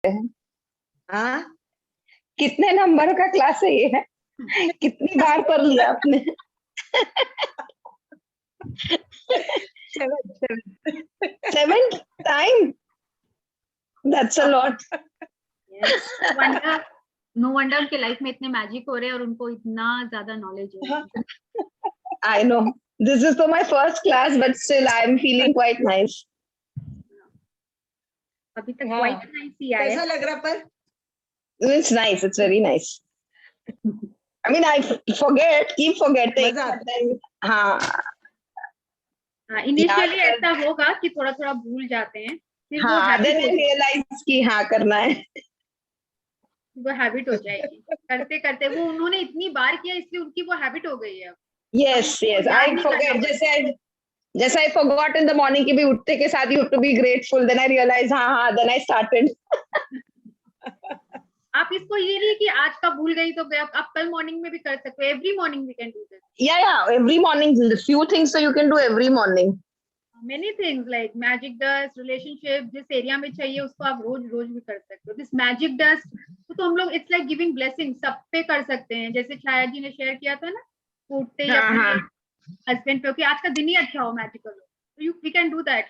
हैं। हाँ, कितने नंबर का क्लास है ये? कितनी बार कर लिया आपने? 7 7th time? That's a lot. Yes. No wonder उनके लाइफ में इतने मैजिक हो रहे हैं और उनको इतना ज्यादा नॉलेज है. I know. This is my first class, but still I am feeling quite nice. अभी तक हाँ. quite nice ही आया कैसा है. लग रहा पर? It's nice. It's very nice. I mean, I keep forgetting. मजा But then, हाँ, इनिशियली याद ऐसा होगा कि थोड़ा थोड़ा भूल जाते हैं, फिर वो हाँ, then I हैबिट realize कि हाँ करना है. हो जाएगी. करते करते वो उन्होंने इतनी बार किया इसलिए उनकी वो हैबिट हो गई है. Yes, yes. याद I नहीं forget. करना जैसे I forgot in the morning कि भी उठते के साथ you have to be grateful. Then I realize हाँ, then I started. आप इसको ये नहीं कि आज का भूल गई तो आप कल मॉर्निंग में भी कर सकते हो. Every morning we can do this. Yeah. Every morning, few things so you can do every morning. Many things like magic dust, relationship, जिस एरिया में चाहिए उसको आप रोज रोज भी कर सकते हो. दिस मैजिक डस्ट तो हम लोग इट्स लाइक गिविंग ब्लेसिंग सब पे कर सकते हैं. जैसे छाया जी ने शेयर किया था ना, उठते ही अपने हस्बैंड पे कि आज का दिन ही अच्छा हो, मैजिकल हो. So we can do that,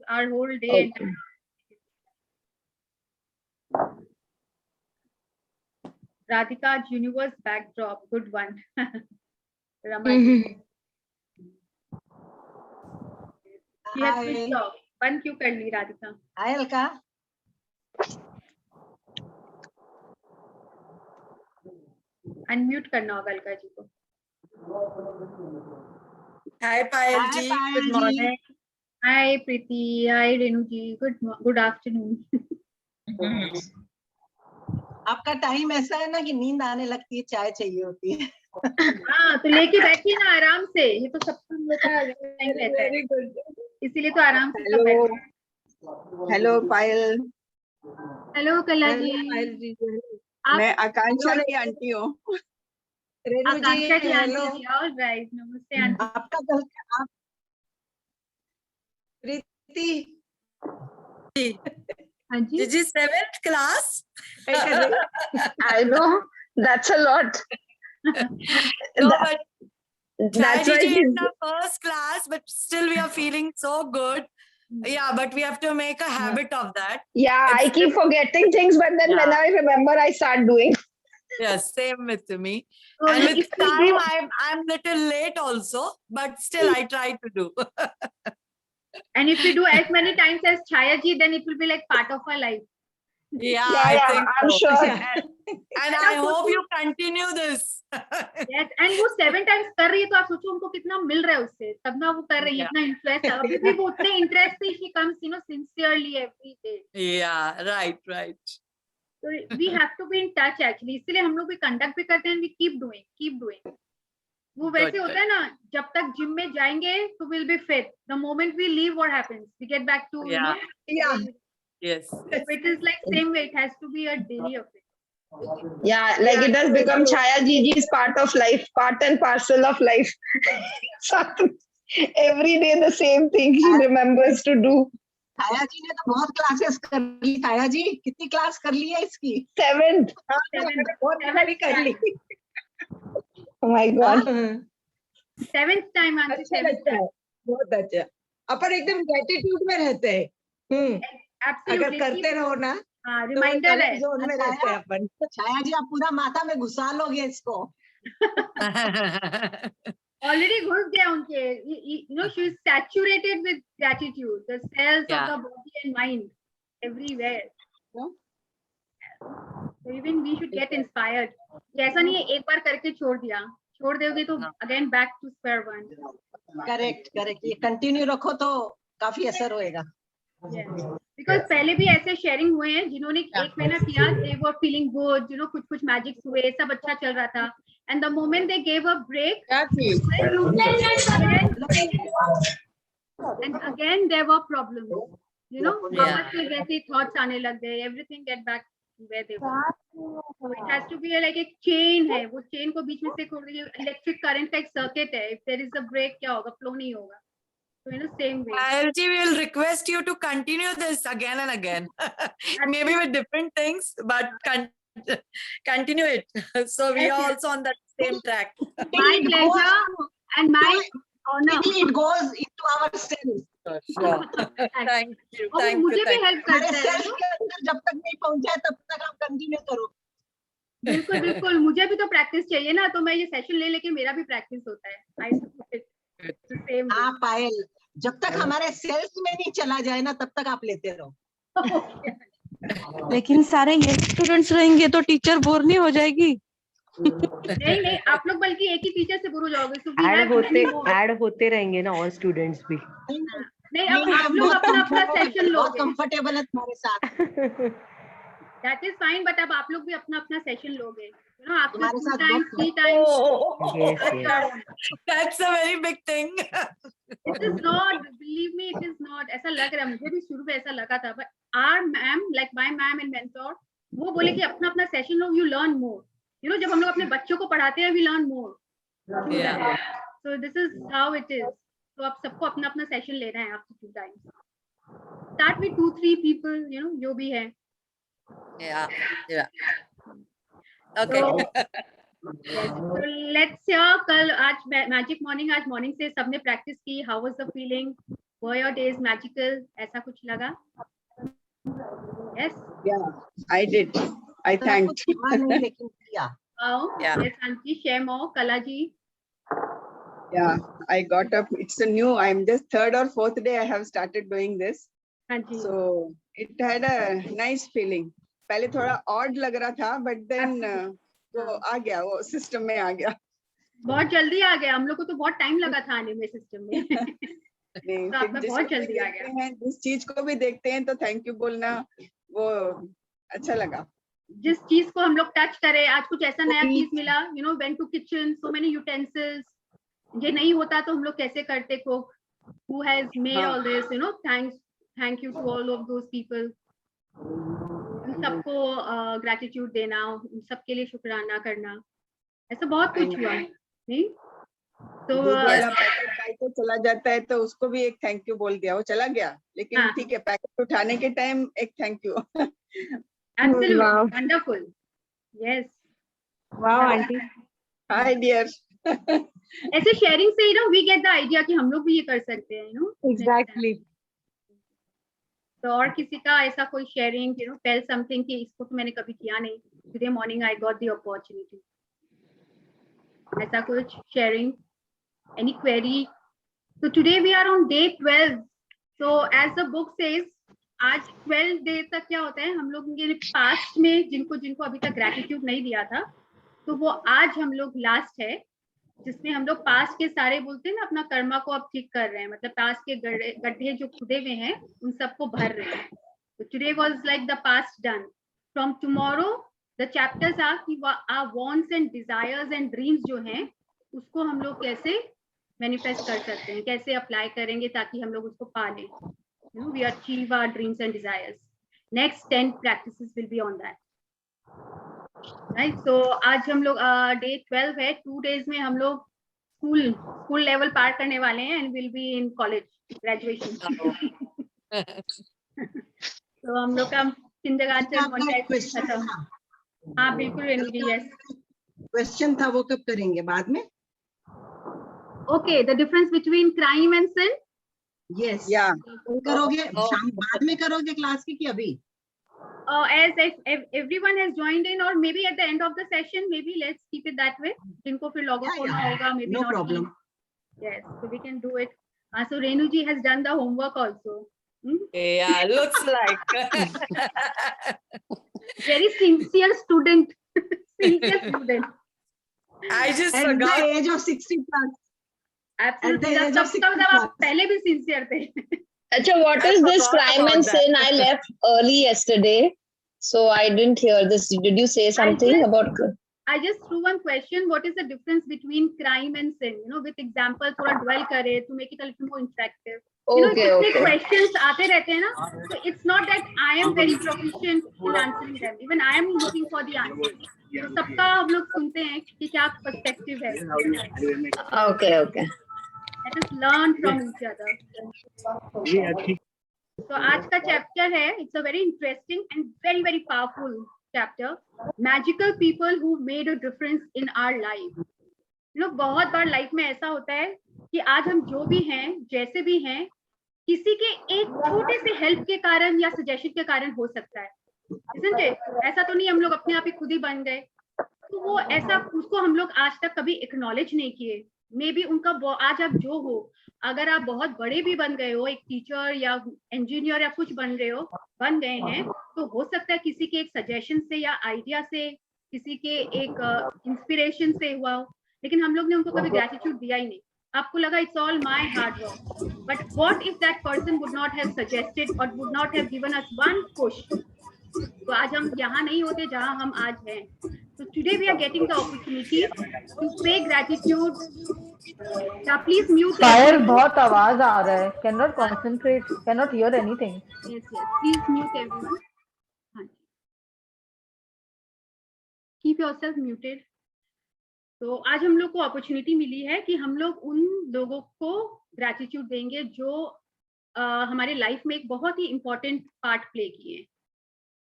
our whole day. Okay. Radhika's universe backdrop, good one. Rama. She has switched off. बंद क्यों कर ली राधिका? हाय अलका. अनम्यूट करना होगा अलका जी को. Hi Payal ji, good morning. Hi Preeti, hi Renu ji, good afternoon. आपका time ऐसा है ना कि नींद आने लगती है, चाय चाहिए होती है. हाँ, तो लेके बैठिए ना आराम से. ये तो सबका हम लोग का टाइम रहता है, वेरी गुड. इसीलिए तो आराम से सब बैठे हैं. हेलो पायल. हेलो कला जी. पायल जी. आप मैं आकांक्षा की आंटी हूँ. रेणु जी आकांक्षा की हेलो. आंटी. ऑलराइट, नमस्ते आंटी. आपका कल आप प्रीति हाँ जी. This is 7th class. I know. That's a lot. No, but That's why Chayji is the first class, but still we are feeling so good. Yeah, but we have to make a habit of that. Yeah, I keep forgetting things, but then when I remember, I start doing. Yes, same with me. So And if with we time, do- I'm little late also, but still I try to do. And if we do as many times as Chaya ji, then it will be like part of our life. Yeah, Yeah, I yeah, think I'm so. sure. And I hope you continue this. Yes, and वो 7 times कर रही है तो आप सोचो उनको कितना मिल रहा है उससे, तब ना वो कर रही है, Yeah. इतना इंटरेस्ट है. अभी भी वो उतने इंटरेस्ट से she comes, sincerely every day. Yeah, right. So we have to be in touch actually. इसलिए हम लोग भी कंडक्ट भी करते हैं. We keep doing. वो वैसे होता है ना, जब तक जिम में जाएंगे तो we'll be fit. The moment we leave, what happens? We get back to Yeah. Yeah. Yes. So it is like same way. It has to be a daily affair. Yeah, like it has become Chaya Gigi's part of life, part and parcel of life. So, every day the same thing she remembers to do. छाया जी ने तो बहुत classes कर ली. छाया जी कितनी class कर ली है इसकी? 7th. बहुत सारी कर ली. Oh my God. 7th time, Aunty. अच्छा लगता है, बहुत अच्छा. अपन एकदम ग्रेटिट्यूड में रहते हैं. अगर Absolutely. करते रहो ना हाँ, तो रिमाइंडर है. जोन में रहते हैं अपन. छाया जी आप पूरा माथा में घुसा लोगे इसको. Already घुस गया उनके. She is saturated with gratitude. The cells of the body and mind everywhere. So even we should get inspired. ऐसा नहीं है एक बार करके छोड़ दोगे तो again back to square one. Correct. ये कंटिन्यू रखो तो काफी असर होएगा. Because पहले भी ऐसे शेयरिंग हुए हैं जिन्होंने एक महीना किया, they were feeling good, कुछ मैजिक्स हुए, सब अच्छा चल रहा था, and the moment they gave a break, and again there were problems, आपस में वैसे थॉट्स आने लग गए, everything get back to where they were. So it has to be like एक चेन है, वो चेन को बीच में से खोल दीजिए. इलेक्ट्रिक करंट का एक सर्किट है, if there is a break क्या होगा? फ्लो नहीं होगा. So same way. ILG will request you to continue this again and again. Maybe with different things, but continue it. So we are also on that same track. My pleasure and my honor. It goes into our cells. Sure. Thank you. और Thank मुझे you. भी Thank help हमारे करता है cells के अंदर जब तक नहीं पहुंच जाए तब तक आप कंटिन्यू करो. बिल्कुल बिल्कुल मुझे भी तो प्रैक्टिस चाहिए ना, तो मैं ये सेशन ले लेके मेरा भी प्रैक्टिस होता है. I support it. The same way. हाँ पायल, जब तक हमारे सेल्स में नहीं चला जाए ना तब तक आप लेते रहो. लेकिन सारे ये स्टूडेंट्स रहेंगे तो टीचर बोर नहीं हो जाएगी? नहीं नहीं, आप लोग बल्कि एक ही टीचर से गुरु जाओगे. So we have many more. Add होते रहेंगे ना और स्टूडेंट्स भी. नहीं, अब आप लोग अपना अपना सेशन बहुत लोगे. कंफर्टेबल है तुम्हारे साथ. That is fine, but अब आप लोग भी अपना अपना सेशन लोगे. आपको तुम्हारे 2 साथ times, बहुत 3 times. Yes, yes. That's a very big thing. It is not, believe me, it is not. ऐसा लग रहा है, मुझे भी शुरू में ऐसा लगा था. But our ma'am, like my ma'am and mentor, वो बोले कि अपना अपना session low, you learn more. जब हम लोग अपने बच्चों को पढ़ाते हैं, we learn more. Yeah. So this is how it is. तो आप सबको अपना अपना सेशन लेना है आपको 2 times. Start with 2-3 people, जो भी है. Yeah. Yeah. Okay. So let's hear. कल आज मैजिक मॉर्निंग, आज मॉर्निंग से सबने प्रैक्टिस की. How was the feeling? Were your days magical? ऐसा कुछ लगा? Yes. Yeah, I did. I thanked. लेकिन किया. Oh, Yeah. yes, Auntie, share more. Kala ji. Yeah, I got up. It's a new. I'm just 3rd or 4th day I have started doing this. हाँ जी. So it had a nice feeling. पहले थोड़ा odd लग रहा था, but then वो आ गया, वो system में आ गया. बहुत जल्दी आ गया. हम लोग को तो बहुत टाइम लगा था आने में सिस्टम में. नहीं, तो आपका बहुत जल्दी आ गया. जिस चीज को भी देखते हैं तो थैंक यू बोलना, वो अच्छा लगा. जिस चीज को हम लोग टच करें, आज कुछ ऐसा नया चीज मिला. went to kitchen, so many utensils. ये नहीं होता तो हम लोग कैसे करते cook? Who has made all this? Thank you to all of those people. उन सबको gratitude देना, उन सबके लिए शुक्राना करना. ऐसा बहुत कुछ हुआ नहीं. तो पैकेट को चला जाता है तो उसको भी एक थैंक यू बोल दिया. वो चला गया, लेकिन ठीक है, पैकेट उठाने के टाइम एक thank you. Absolutely. Wow. Wonderful. Yes. Wow, auntie. Hi dear. ऐसे शेयरिंग से we get the idea कि हम लोग भी ये कर सकते हैं. Exactly. तो और किसी का ऐसा कोई शेयरिंग, tell something कि इसको तो मैंने कभी किया नहीं. Today morning I got the opportunity. ऐसा कुछ sharing, any query? So today we are on day 12. So as the book says, आज 12 डे तक क्या होता है, हम लोग ये पास्ट में जिनको अभी तक ग्रेटिट्यूड नहीं दिया था, तो वो आज हम लोग लास्ट है, जिसमें हम लोग पास्ट के सारे बोलते हैं ना, अपना कर्मा को अब ठीक कर रहे हैं. मतलब पास्ट के गड्ढे जो खुदे हुए हैं उन सबको भर रहे हैं. तो today was like the past done. From tomorrow the chapters are कि our wants and desires and dreams जो हैं उसको हम लोग कैसे मैनिफेस्ट कर सकते हैं, कैसे अप्लाई करेंगे ताकि हम लोग उसको पा लें. We achieve our dreams and desires. Next 10 practices will be on that. Right? So आज हम लोग day 12 है. 2 days में हम लोग स्कूल लेवल पार करने वाले हैं and will be in college graduation. तो हम लोग का kindergarten खत्म. हाँ बिल्कुल रेनू जी. yes. क्वेश्चन था वो कब करेंगे? बाद में. Okay, the difference between crime and sin. Yes. Yeah. करोगे शाम बाद में करोगे क्लास की कि अभी? As if everyone has joined in, or maybe at the end of the session, maybe let's keep it that way. जिनको फिर log off होना होगा, maybe no not. problem. Yes, so we can do it. So Renu ji has done the homework also. Yeah, looks like. Very sincere student. Sincere student. I just At the forgot. age of 60 plus. Absolutely. At the age of 60 तब आप plus. पहले भी sincere थे. Acha, what I is this forgot crime about and that. sin? I left early yesterday, so I didn't hear this. Did you say something just- about? I just threw one question. What is the difference between crime and sin? With example, थोड़ा dwell करे to make it a little more interactive. Okay, कितने okay. questions आते रहते हैं ना. So it's not that I am very proficient in answering them. Even I am looking for the answer. तो सबका हम लोग सुनते हैं कि क्या perspective है. Okay, okay. Let us learn from each other. तो आज का चैप्टर है, it's a very interesting and very very powerful chapter, magical people who made a difference in our life. You know, बहुत बार लाइफ में ऐसा होता है कि आज हम जो भी हैं, जैसे भी हैं, किसी के एक छोटे से हेल्प के कारण या सजेशन के कारण हो सकता है, isn't it? ऐसा तो नहीं हम लोग अपने आप ही खुद ही बन गए। तो वो ऐसा, उसको हम लोग आज तक कभी एक्नॉलेज नहीं किए। मे बी उनका आज आप जो हो, अगर आप बहुत बड़े भी बन गए हो, एक टीचर या इंजीनियर या कुछ बन गए हैं, तो हो सकता है किसी के एक सजेशन से या आइडिया से, किसी के एक इंस्पिरेशन से हुआ हो, लेकिन हम लोग ने उनको कभी ग्रेटिट्यूड दिया ही नहीं। आपको लगा it's all my hard work, but what if that person would not have suggested और would not have given us one push, तो आज हम यहाँ नहीं होते जहाँ हम आज हैं। So today we are getting the opportunity to pay gratitude. Yeah, please mute. Fire बहुत आवाज आ रहा है, can not concentrate, can not hear anything. Yes, please mute everyone. हाँ, keep yourself muted. तो आज हम लोग को अपॉर्चुनिटी मिली है कि हम लोग उन लोगों को ग्रेटिट्यूड देंगे जो हमारे लाइफ में एक बहुत ही इम्पोर्टेंट पार्ट प्ले किए हैं,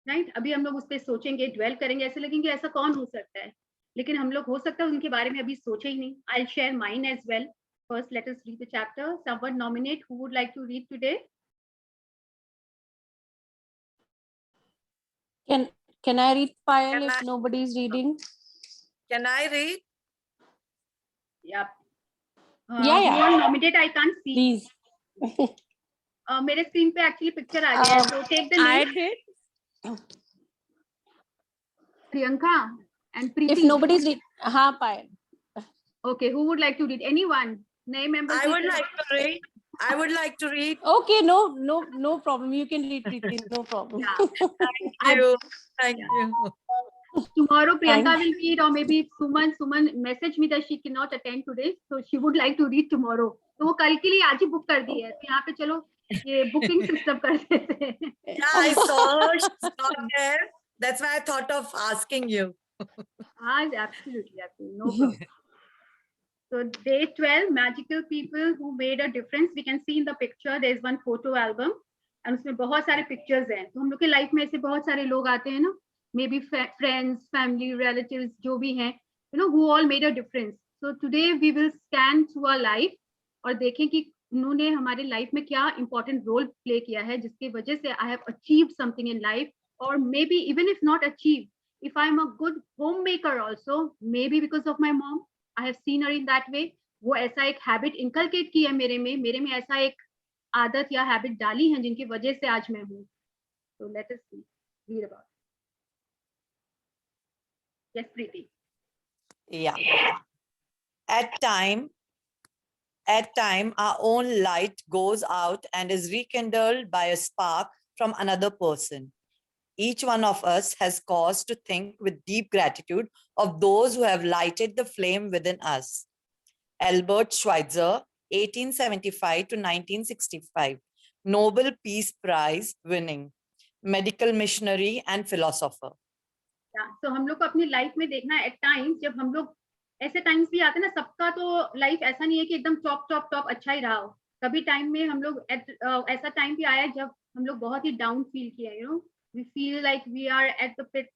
राइट? अभी हम लोग उस पर सोचेंगे, ड्वेल करेंगे, ऐसे लगेंगे ऐसा कौन हो सकता है, लेकिन हम लोग हो सकता है उनके बारे में अभी सोचे ही नहीं। I share mine as well. First let us read the chapter. Someone nominate who would like to read today? Can I read, Payal, Can if I- nobody is reading? Can I read? Yeah. Yeah. You want nominate? I can't see. Please. मेरे screen पे actually picture आ गया है, so take the I name. did. Priyanka and Preeti. If nobody is reading, हाँ, Payal. Okay, who would like to read? Anyone? नए members? I would like to read. I would like to read. Okay, no problem. You can read, Preeti. No problem. Yeah. Thank you. Thank you. Tomorrow Priyanka Thanks. will read, or maybe Suman message me that she cannot attend today, so she would like to read tomorrow. तो वो कल के लिए आज ही book कर दी है, तो यहाँ पे चलो ये बुकिंग सिस्टम कर देते हैं। Yeah, I saw her. She's not there. That's why I thought of asking you. हाँ, absolutely, no problem. So day 12, magical people who made a difference. We can see in the picture there is one photo album, and उसमें बहुत सारे pictures हैं। तो हम लोग के life में ऐसे बहुत सारे लोग आते हैं ना, maybe friends, family, relatives, जो भी हैं, you know, who all made a difference. So today we will scan through our life और देखें कि उन्होंने हमारे लाइफ में क्या important role play किया है, जिसकी वजह से I have achieved something in life, or maybe even if not achieved, if I am a good homemaker also, maybe because of my mom, I have seen her in that way. वो ऐसा एक habit inculcate की है मेरे में ऐसा एक आदत या हैबिट डाली है जिनकी वजह से आज मैं हूँ। So let us see, read about it. Yes, Preeti. Yeah. At time, our own light goes out and is rekindled by a spark from another person. Each one of us has cause to think with deep gratitude of those who have lighted the flame within us. Albert Schweitzer, 1875 to 1965, Nobel Peace Prize winning, medical missionary and philosopher. तो हम लोग को अपनी life में देखना है, eight times जब हम लोग, ऐसे टाइम्स भी आते हैं ना, सबका तो लाइफ ऐसा नहीं है कि एकदम टॉप अच्छा ही रहा हो। कभी टाइम में हम लोग ऐसा टाइम भी आया जब हम लोग बहुत ही डाउन फील किया, you know, we feel like we are at the pit,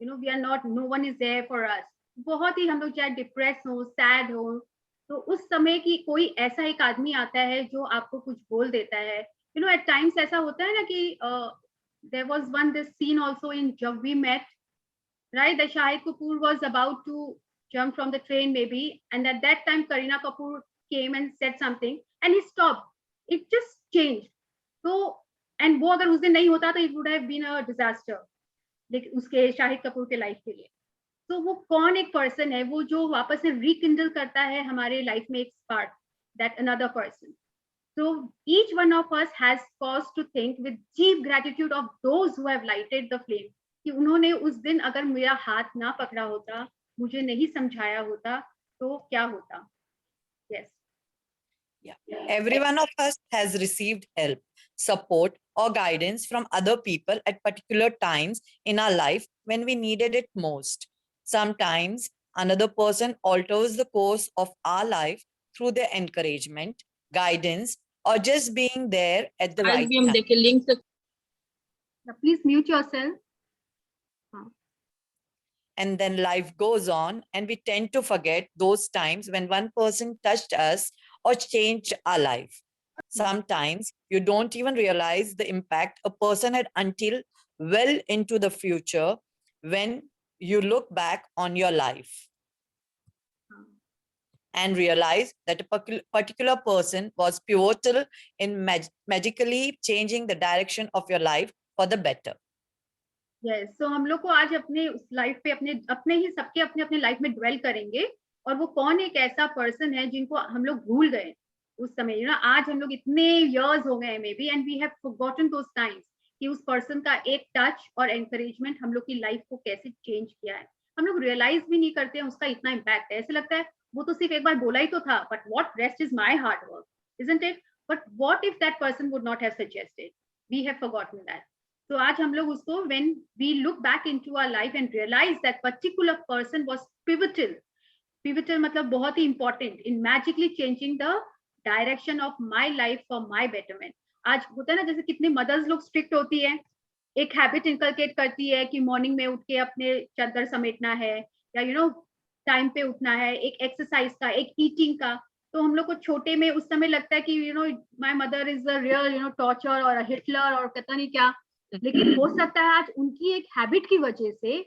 you know, we are not, no one is there for us. बहुत ही हम लोग चाहे डिप्रेस हो, सैड हो, तो उस समय की कोई ऐसा एक आदमी आता है जो आपको कुछ बोल देता है। यू नो, एट टाइम्स ऐसा होता है ना कि there was one this scene also in जब we met, right? That Shahid Kapoor was about to jump from the train maybe, and at that time Kareena Kapoor came and said something and he stopped. It just changed. So, and वो अगर उस दिन नहीं होता तो it would have been a disaster, लेकिन उसके शाहिद कपूर के लाइफ के लिए। तो वो कौन एक पर्सन है वो जो वापस से रिकिंडल करता है हमारे लाइफ में एक spark, that another person. So each one of us has cause to think with deep gratitude of those who have lighted the flame, कि उन्होंने उस दिन अगर मेरा हाथ ना पकड़ा होता, मुझे नहीं समझाया होता, तो क्या होता? Yes. Yeah. Every one of us has received help, support, or guidance from other people at particular times in our life when we needed it most. Sometimes another person alters the course of our life through their encouragement, guidance, or just being there at the आज right भी हम time. देखे link से Please mute yourself. And then life goes on, and we tend to forget those times when one person touched us or changed our life. Sometimes you don't even realize the impact a person had until well into the future when you look back on your life and realize that a particular person was pivotal in magically changing the direction of your life for the better. Yes so हम लोग को आज अपने उस life पे अपने अपने ही सबके अपने अपने लाइफ में ड्वेल करेंगे और वो कौन एक ऐसा पर्सन है जिनको हम लोग भूल गए उस समय आज हम लोग इतने इयर्स हो गए maybe and we have forgotten those times कि उस पर्सन का एक टच और एनकरेजमेंट हम लोग की लाइफ को कैसे चेंज किया है हम लोग रियलाइज भी नहीं करते हैं उसका इतना इम्पैक्ट है ऐसे लगता है वो तो सिर्फ एक बार बोला ही तो था but what rest is my hard work isn't it but what if that person would not have suggested we have forgotten that तो आज हम लोग उसको when we look back into our life and realize that particular person was pivotal मतलब बहुत ही important in magically changing the direction of my life for my betterment. आज होता है ना जैसे कितने मदर्स लोग स्ट्रिक्ट होती है एक हैबिट इनकलकेट करती है कि मॉर्निंग में उठ के अपने चादर समेटना है या टाइम पे उठना है एक एक्सरसाइज का एक ईटिंग का तो हम लोग को छोटे में उस समय लगता है कि my mother is a real torture और हिटलर और पता नहीं क्या लेकिन हो सकता है आज उनकी एक हैबिट की वजह से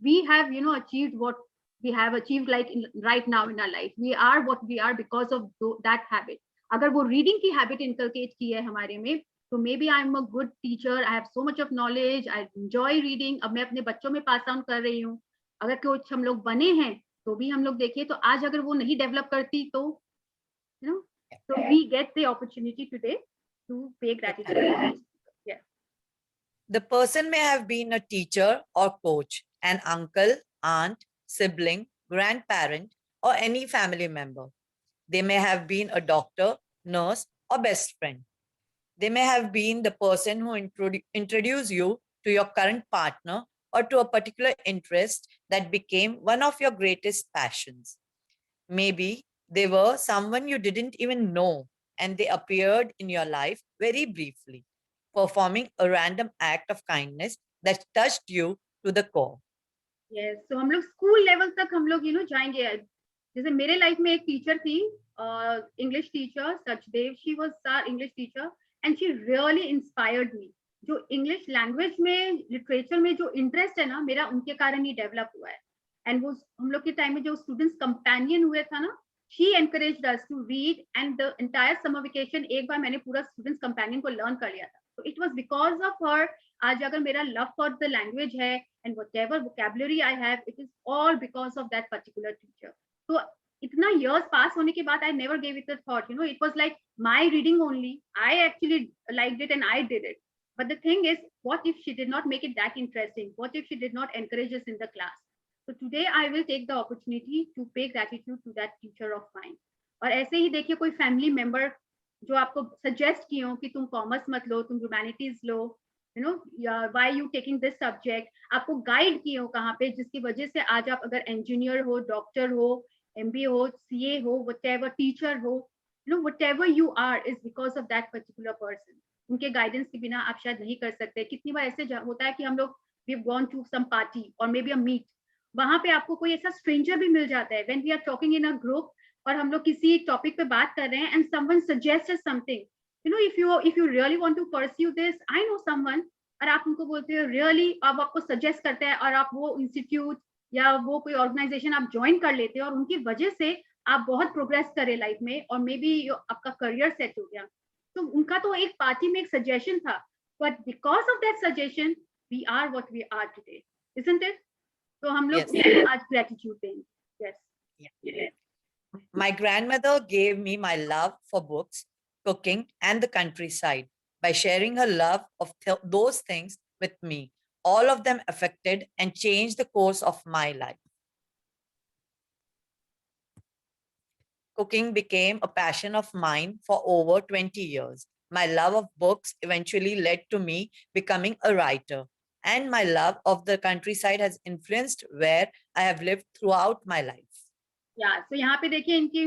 we have achieved what we have achieved like right now in our life we are what we are because of that habit अगर वो रीडिंग की हैबिट इनकलकेट की है हमारे में तो maybe I am a good teacher I have so much of knowledge I enjoy reading अब मैं अपने बच्चों में पास ऑन कर रही हूँ अगर कुछ हम लोग बने हैं तो भी हम लोग देखिए तो आज अगर वो नहीं डेवलप करती तो so we get the opportunity today to pay gratitude. The person may have been a teacher or coach, an uncle, aunt, sibling, grandparent, or any family member. They may have been a doctor, nurse, or best friend. They may have been the person who introduced you to your current partner or to a particular interest that became one of your greatest passions. Maybe they were someone you didn't even know and they appeared in your life very briefly, performing a random act of kindness that touched you to the core. Yes, so हम लोग school level तक हम लोग जाएंगे जैसे मेरे life में एक टीचर थी English teacher Sachdev she was our English teacher and she really inspired me जो इंग्लिश लैंग्वेज में लिटरेचर में जो इंटरेस्ट है ना मेरा उनके कारण ही डेवलप हुआ है एंड वो हम लोग के टाइम में जो स्टूडेंट्स कंपेनियन हुए था ना she encouraged us to read and the entire summer vacation एक बार मैंने पूरा स्टूडेंट्स कंपेनियन को लर्न कर लिया था तो it was because of her आज अगर मेरा लव फॉर द लैंग्वेज है and whatever vocabulary I have it is all because of that particular teacher तो इतना years पास होने के बाद I never gave it a thought it was like my reading only I actually liked it and I did it but the thing is what if she did not make it that interesting what if she did not encourage us in the class so today I will take the opportunity to pay gratitude to that teacher of mine और ऐसे ही देखिए कोई family member जो आपको suggest किए हो कि तुम कॉमर्स मत लो तुम humanities low why you taking this subject आपको गाइड किए हो कहाँ पे जिसकी वजह से आज आप अगर इंजीनियर हो डॉक्टर हो MBA हो CA हो whatever टीचर हो whatever you are is because of that particular person उनके गाइडेंस के बिना आप शायद नहीं कर सकते कितनी बार ऐसे होता है कि हम लोग we've gone to some party or maybe a meet वहां पे आपको कोई ऐसा स्ट्रेंजर भी मिल जाता है when we are talking in a group और हम लोग किसी टॉपिक पे बात कर रहे हैं and someone suggests something if you really want to pursue this I know someone और आप उनको बोलते हो really अब आपको सजेस्ट करते हैं और आप वो इंस्टीट्यूट या वो कोई ऑर्गेनाइजेशन आप ज्वाइन कर लेते हैं और उनकी वजह से आप बहुत प्रोग्रेस करें लाइफ में और मे बी आपका करियर सेट हो गया तो उनका तो एक पार्टी में एक सजेशन था but because of that suggestion we are what we are today isn't it तो हम लोग आज ग्रेटिट्यूड देंगे yes My grandmother gave me my love for books, cooking, and the countryside by sharing her love of those things with me. All of them affected and changed the course of my life. Cooking became a passion of mine for over 20 years. My love of books eventually led to me becoming a writer. And my love of the countryside has influenced where I have lived throughout my life. या तो यहाँ पे देखिए इनकी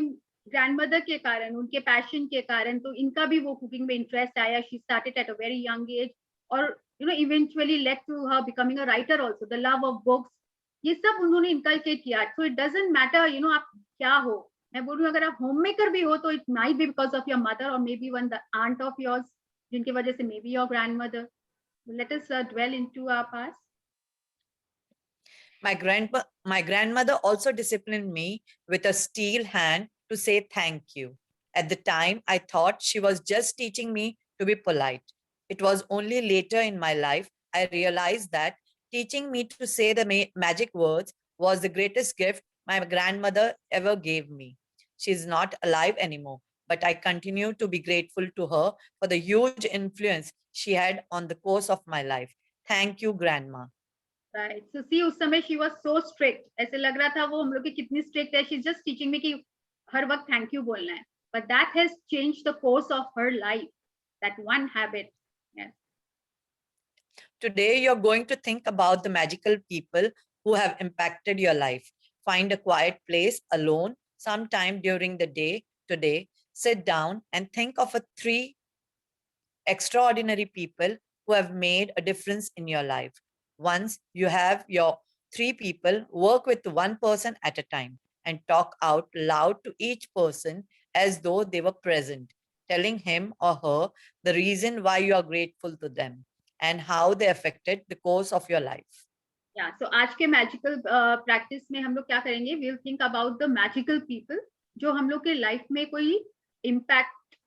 grandmother के कारण, उनके passion के कारण, तो इनका भी वो कुकिंग में इंटरेस्ट आया. She started at a very young age और eventually led to her becoming a writer also. The love of books, ये सब उन्होंने इनकलकेट किया. सो इट डजंट मैटर आप क्या हो. मैं बोल रही हूँ अगर आप होम मेकर भी हो तो it might be because of your mother और maybe one the aunt of yours, जिनकी वजह से maybe your grandmother. Let us dwell into our past. My grandmother also disciplined me with a steel hand to say thank you. At the time, I thought she was just teaching me to be polite. It was only later in my life I realized that teaching me to say the magic words was the greatest gift my grandmother ever gave me. She is not alive anymore, but I continue to be grateful to her for the huge influence she had on the course of my life. Thank you, Grandma. Right. So see, उस समय she was so strict. ऐसे लग रहा था वो हम लोग की कितनी strict है. She's just teaching me कि हर वक्त thank you बोलना है. But that has changed the course of her life. That one habit. Yes. Today, you're going to think about the magical people who have impacted your life. Find a quiet place alone sometime during the day today. Sit down and think of three extraordinary people who have made a difference in your life. Once you have your three people, work with one person at a time and talk out loud to each person as though they were present, telling him or her the reason why you are grateful to them and how they affected the course of your life. Yeah. So आज के magical practice में हम लोग क्या करेंगे? We'll think about the magical people जो हम लोग के life में कोई impact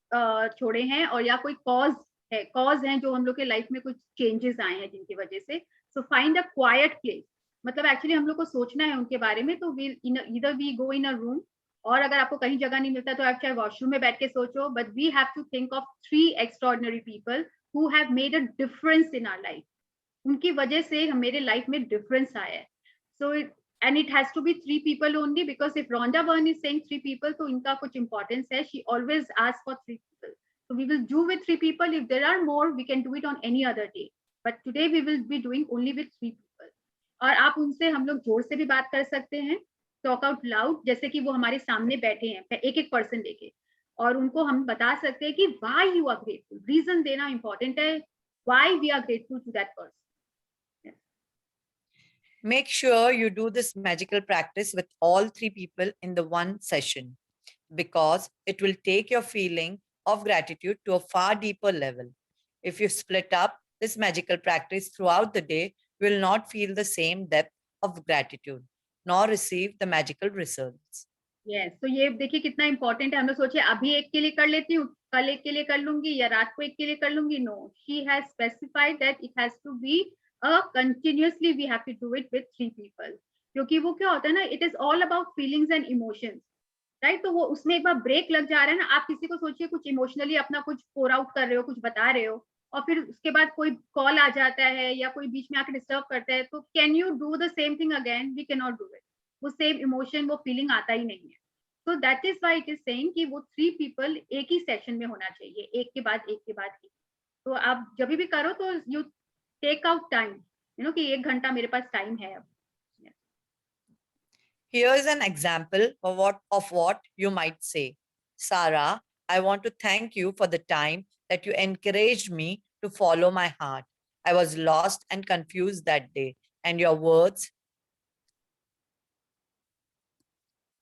छोड़े हैं और या कोई cause हैं जो हम लोग के life में कुछ changes आए हैं जिनकी वजह से. So find a quiet place. मतलब actually हम लोग को सोचना है उनके बारे में, तो either we go in a room और अगर आपको कहीं जगह नहीं मिलता तो आप चाहे वॉशरूम में बैठ के सोचो. But we have to think of 3 extraordinary people who have made a difference in our life. उनकी वजह से मेरे लाइफ में डिफरेंस आया है. So and it has to be 3 people only because if Rhonda Byrne is saying 3 people तो इनका कुछ इंपॉर्टेंस है. She always ask for 3 people. So we will do with 3 people. If there are more, we can do it on any other day. But today we will be doing only with 3 people. और आप उनसे हम लोग जोर से भी बात कर सकते हैं. टॉक आउट लाउड, जैसे कि वो हमारे सामने बैठे हैं एक पर्सन लेके, और उनको हम बता सकते हैं कि why you are grateful. Reason देना इंपॉर्टेंट है. Why we are grateful to that person. Make sure you do this magical practice with all 3 people in the one session, because it will take your feeling of gratitude to a far deeper level. If you split up this magical practice throughout the day, you will not feel the same depth of gratitude, nor receive the magical results. Yes, तो ये देखिए कितना important है. हम लोग सोचे अभी एक के लिए कर लेती हूँ, कल एक के लिए कर लूंगी या रात को एक के लिए कर लूंगी. No, she has specified that it has to be continuously we have to do it with 3 people. क्योंकि वो क्या होता है ना, it is all about feelings and emotions, right? तो वो उसमें एक बार ब्रेक लग जा रहा है ना. आप किसी को सोचिए कुछ इमोशनली अपना कुछ पोर आउट कर रहे हो, कुछ बता रहे हो, और फिर उसके बाद कोई कॉल आ जाता है या कोई बीच में आके डिस्टर्ब करता है, तो can you do the same thing again? We can not do it. वो सेम इमोशन, वो फीलिंग आता ही नहीं है. So that is why it is saying कि वो 3 people एक ही सेशन में होना चाहिए, एक के बाद एक के बाद एक. तो आप जब भी करो तो you take out time, कि 1 घंटा मेरे पास टाइम है अब. Here is an example of what you might say. Sarah, I want to thank you for the time that you encouraged me to follow my heart. I was lost and confused that day, and your words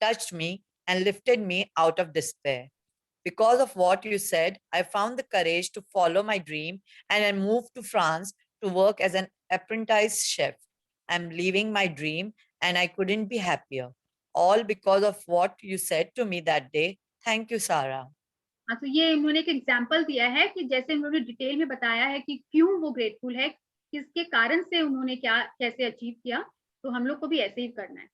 touched me and lifted me out of despair. Because of what you said, I found the courage to follow my dream and I moved to France to work as an apprentice chef. I'm leaving my dream and I couldn't be happier. All because of what you said to me that day. Thank you, Sarah. हाँ, तो ये उन्होंने एक example दिया है कि जैसे उन्होंने डिटेल में बताया है कि क्यों वो ग्रेटफुल है, किसके कारण से उन्होंने कैसे अचीव किया. तो हम लोग को भी ऐसे ही करना है.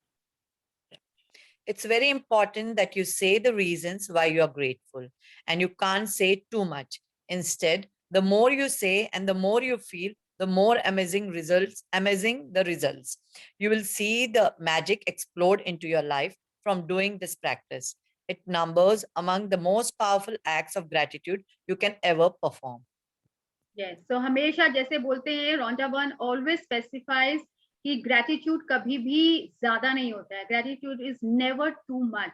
It's very important that you say the reasons why you are grateful, and you can't say too much. Instead, the more you say and the more you feel, the more amazing the results. You will see the magic explode into your life from doing this practice. It numbers among the most powerful acts of gratitude you can ever perform. Yes, so हमेशा जैसे बोलते हैं, Rhonda Byrne always specifies कि gratitude कभी भी ज्यादा नहीं होता है. Gratitude is never too much.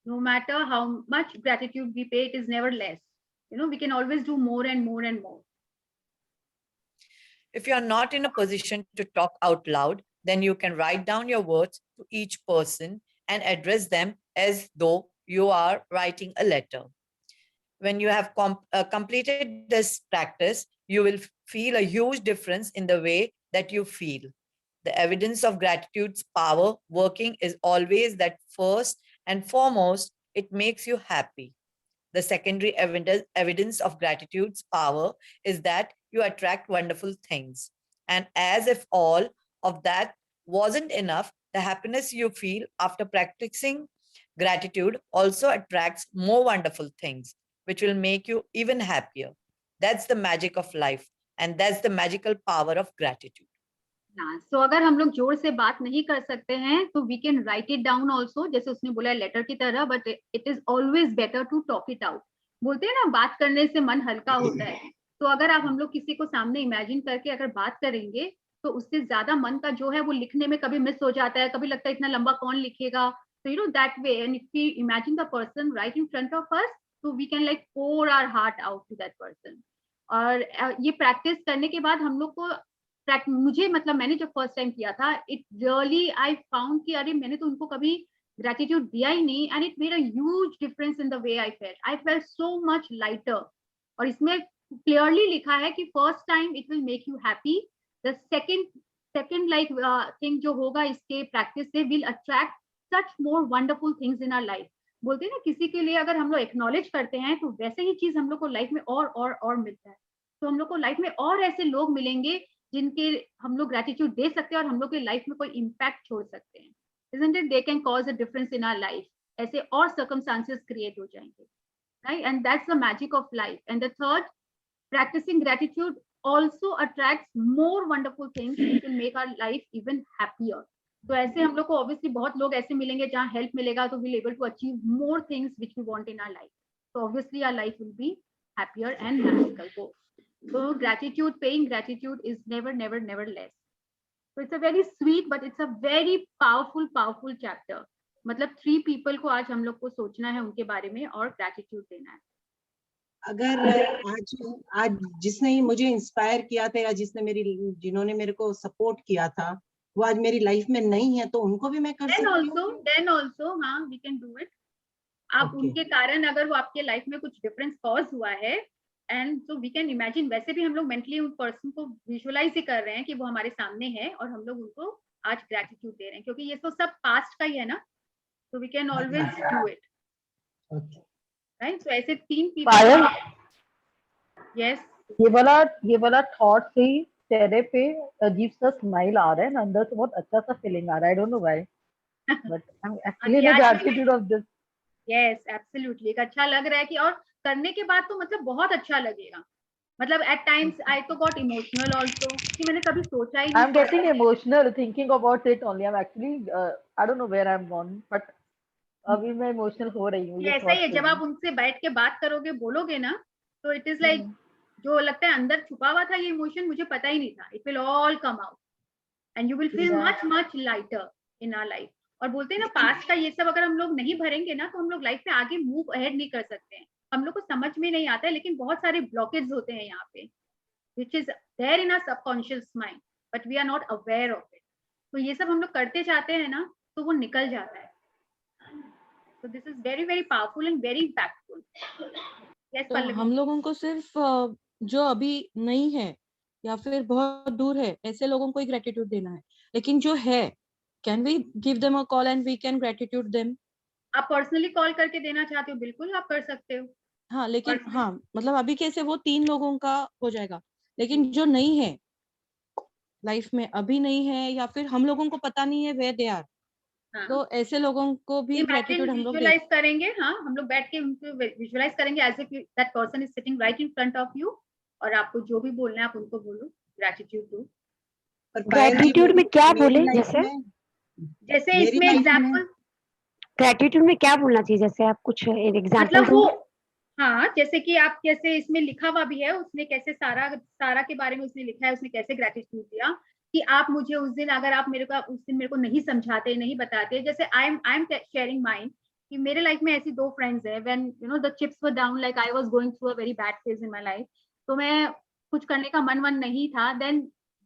No matter how much gratitude we pay, it is never less. You know, we can always do more and more and more. If you are not in a position to talk out loud, then you can write down your words to each person and address them as though you are writing a letter. When you have completed this practice, you will feel a huge difference in the way that you feel. The evidence of gratitude's power working is always that first and foremost, it makes you happy. The secondary evidence of gratitude's power is that you attract wonderful things. And as if all of that wasn't enough, the happiness you feel after practicing gratitude also attracts more wonderful things, which will make you even happier. That's the magic of life, and that's the magical power of gratitude. So अगर हम लोग जोर से बात नहीं कर सकते हैं तो we can write it down also, जैसे उसने बोला लेटर की तरह, but it is always better to talk it out. बोलते हैं ना, बात करने से मन हल्का होता है. तो अगर आप हम लोग किसी को सामने इमेजिन करके अगर बात करेंगे तो उससे ज्यादा मन का जो है वो लिखने में कभी मिस हो जाता है, कभी लगता है इतना लंबा कौन लिखेगा. So you know, that way, and if we imagine the person right in front of us, so we can like pour our heart out to that person. और ये प्रैक्टिस करने के बाद हम लोग को मुझे मतलब मैंने जब फर्स्ट टाइम किया था, इट रियली आई फाउंड कि अरे मैंने तो उनको कभी ग्रेटिट्यूड दिया ही नहीं, and it made a huge difference in the way I felt so much lighter. और इसमें क्लियरली लिखा है कि first time it will make you happy, the second like thing जो होगा इसके प्रैक्टिस से will attract such more wonderful things in our life. बोलते हैं ना, किसी के लिए अगर हम लोग एक्नॉलेज करते हैं तो वैसे ही चीज हम लोग को लाइफ में और मिलता है. तो हम लोग को लाइफ में और ऐसे लोग मिलेंगे जिनके हम लोग ग्रेटिट्यूड दे सकते हैं और हम लोग के लाइफ में कोई इम्पैक्ट छोड़ सकते हैं. Isn't it? They can cause a difference in our life. ऐसे और circumstances create हो जाएंगे, right? And that's the magic of life. And the third, practicing gratitude also attracts more wonderful things which will make our life even happier. तो ऐसे हम लोग को obviously बहुत लोग ऐसे मिलेंगे जहाँ help मिलेगा, तो we'll able to achieve more things which we want in our life. So obviously our life will be happier and magical. So gratitude, paying gratitude is never less. So it's a very sweet, but it's a very powerful chapter. मतलब 3 people को आज हम लोग को सोचना है उनके बारे में और gratitude देना है. अगर आज जिसने मुझे इंस्पायर किया था या जिन्होंने मेरे को सपोर्ट किया था वो आज मेरी लाइफ में नहीं है, तो उनको भी मैं कर सकती हूँ. Then also, हाँ, we can do it. आप उनके कारण अगर वो आपके लाइफ में कुछ डिफरेंस कॉज हुआ है, and so we can imagine, वैसे भी हम लोग मेंटली उन पर्सन को विजुअलाइज ही कर रहे हैं कि वो हमारे सामने है और हम लोग उनको आज ग्रेटिट्यूड दे रहे हैं, क्योंकि ये तो सब पास्ट का ही है ना, तो we can always do it, right? So ऐसे 3 पीपल. यस, ये वाला थॉट से चेहरे पे अजीब सा स्माइल आ रहा है ना, अंदर से बहुत अच्छा सा फीलिंग आ रहा है. आई don't know why, but I am actually in gratitude of this. Yes, absolutely. एक अच्छा लग रहा है कि, और करने के बाद तो मतलब बहुत अच्छा लगेगा. मतलब एट टाइम्स आई तो गॉट इमोशनल आल्सो कि मैंने कभी सोचा ही नहीं. I am getting emotional thinking about it only. I am actually I don't know where I am gone, but अभी मैं इमोशनल हो रही हूँ. ऐसा ही है, जब आप उनसे बैठ के बात करोगे, बोलोगे ना, तो इट इज लाइक जो लगता है अंदर छुपा हुआ था ये इमोशन, मुझे पता ही नहीं था, it will all come out and you will feel much lighter in our life. और बोलते हैं ना, पास्ट का ये सब अगर हम लोग नहीं भरेंगे ना, तो हम लोग लाइफ में आगे मूव अहेड नहीं कर सकते हैं. हम लोग को समझ में नहीं आता है, लेकिन बहुत सारे ब्लॉकेज होते हैं यहाँ पे, which is there in our subconscious mind, but we are not aware of it. तो ये सब हम लोग करते जाते हैं ना, तो वो निकल जाता है. So this is very powerful and very impactful. Yes, तो हम लोगों को सिर्फ जो अभी नहीं है या फिर बहुत दूर है, ऐसे लोगों को ही ग्रेटिट्यूड देना है. लेकिन जो है, can we give them a call and we can gratitude them. आप पर्सनली कॉल करके देना चाहते हो, बिल्कुल आप कर सकते हो. हाँ, लेकिन हाँ, मतलब अभी कैसे वो 3 लोगों का हो जाएगा, लेकिन जो नहीं है लाइफ में, अभी नहीं है, या फिर हम लोगों को पता नहीं है वेयर दे आर, तो ऐसे लोगों को भी ग्रेटिट्यूड हम लोग विजुअलाइज करेंगे. हाँ, हम लोग बैठ के उनको विजुअलाइज करेंगे as if that person is sitting right in front of you, और आपको जो भी बोलना है आप उनको बोलो, ग्रेटिट्यूड दो. ग्रेटिट्यूड में क्या बोले? जैसे इसमें एग्जांपल, ग्रेटिट्यूड में क्या बोलना चाहिए? जैसे आप कुछ एग्जांपल मतलब वो, हाँ, जैसे कि आप कैसे, इसमें लिखा हुआ भी है, उसने कैसे सारा के बारे में उसने लिखा है, उसने कैसे ग्रेटिट्यूड दिया कि आप मुझे उस दिन, अगर आप उस दिन मेरे को नहीं समझाते, नहीं बताते, जैसे आई एम शेयरिंग माइंड कि मेरे लाइफ में ऐसी 2 फ्रेंड्स है, when you know the chips were down, like I was going through a very bad phase in my life, तो मैं कुछ करने का मन नहीं था, then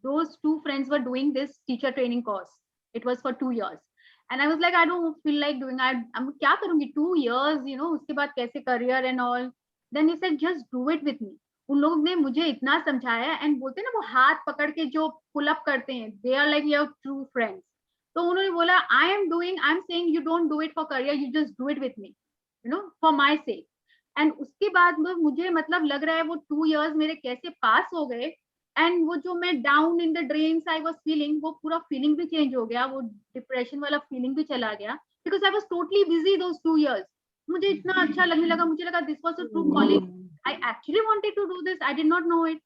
those 2 friends were doing this teacher training course, it was for 2 years and I was like I don't feel like doing, I क्या करूंगी 2 years, यू नो, उसके बाद कैसे career and all, then he said just do it with मी। उन लोगों ने मुझे इतना समझाया, एंड बोलते हैं ना वो हाथ पकड़ के जो पुल अप करते हैं, they are like your true friends. तो उन्होंने बोला I am saying you don't do it for career, you just do it with me, you know, for my sake. And उसके बाद मुझे मतलब लग रहा है वो 2 years मेरे कैसे पास हो गए, एंड वो जो मैं down in the drains I was feeling, वो पूरा फीलिंग भी चेंज हो गया, वो डिप्रेशन वाला फीलिंग भी चला गया, because I was totally busy those 2 years। मुझे इतना अच्छा लगने लगा, मुझे लगा this was a true calling, I actually wanted to do this, I did not know it,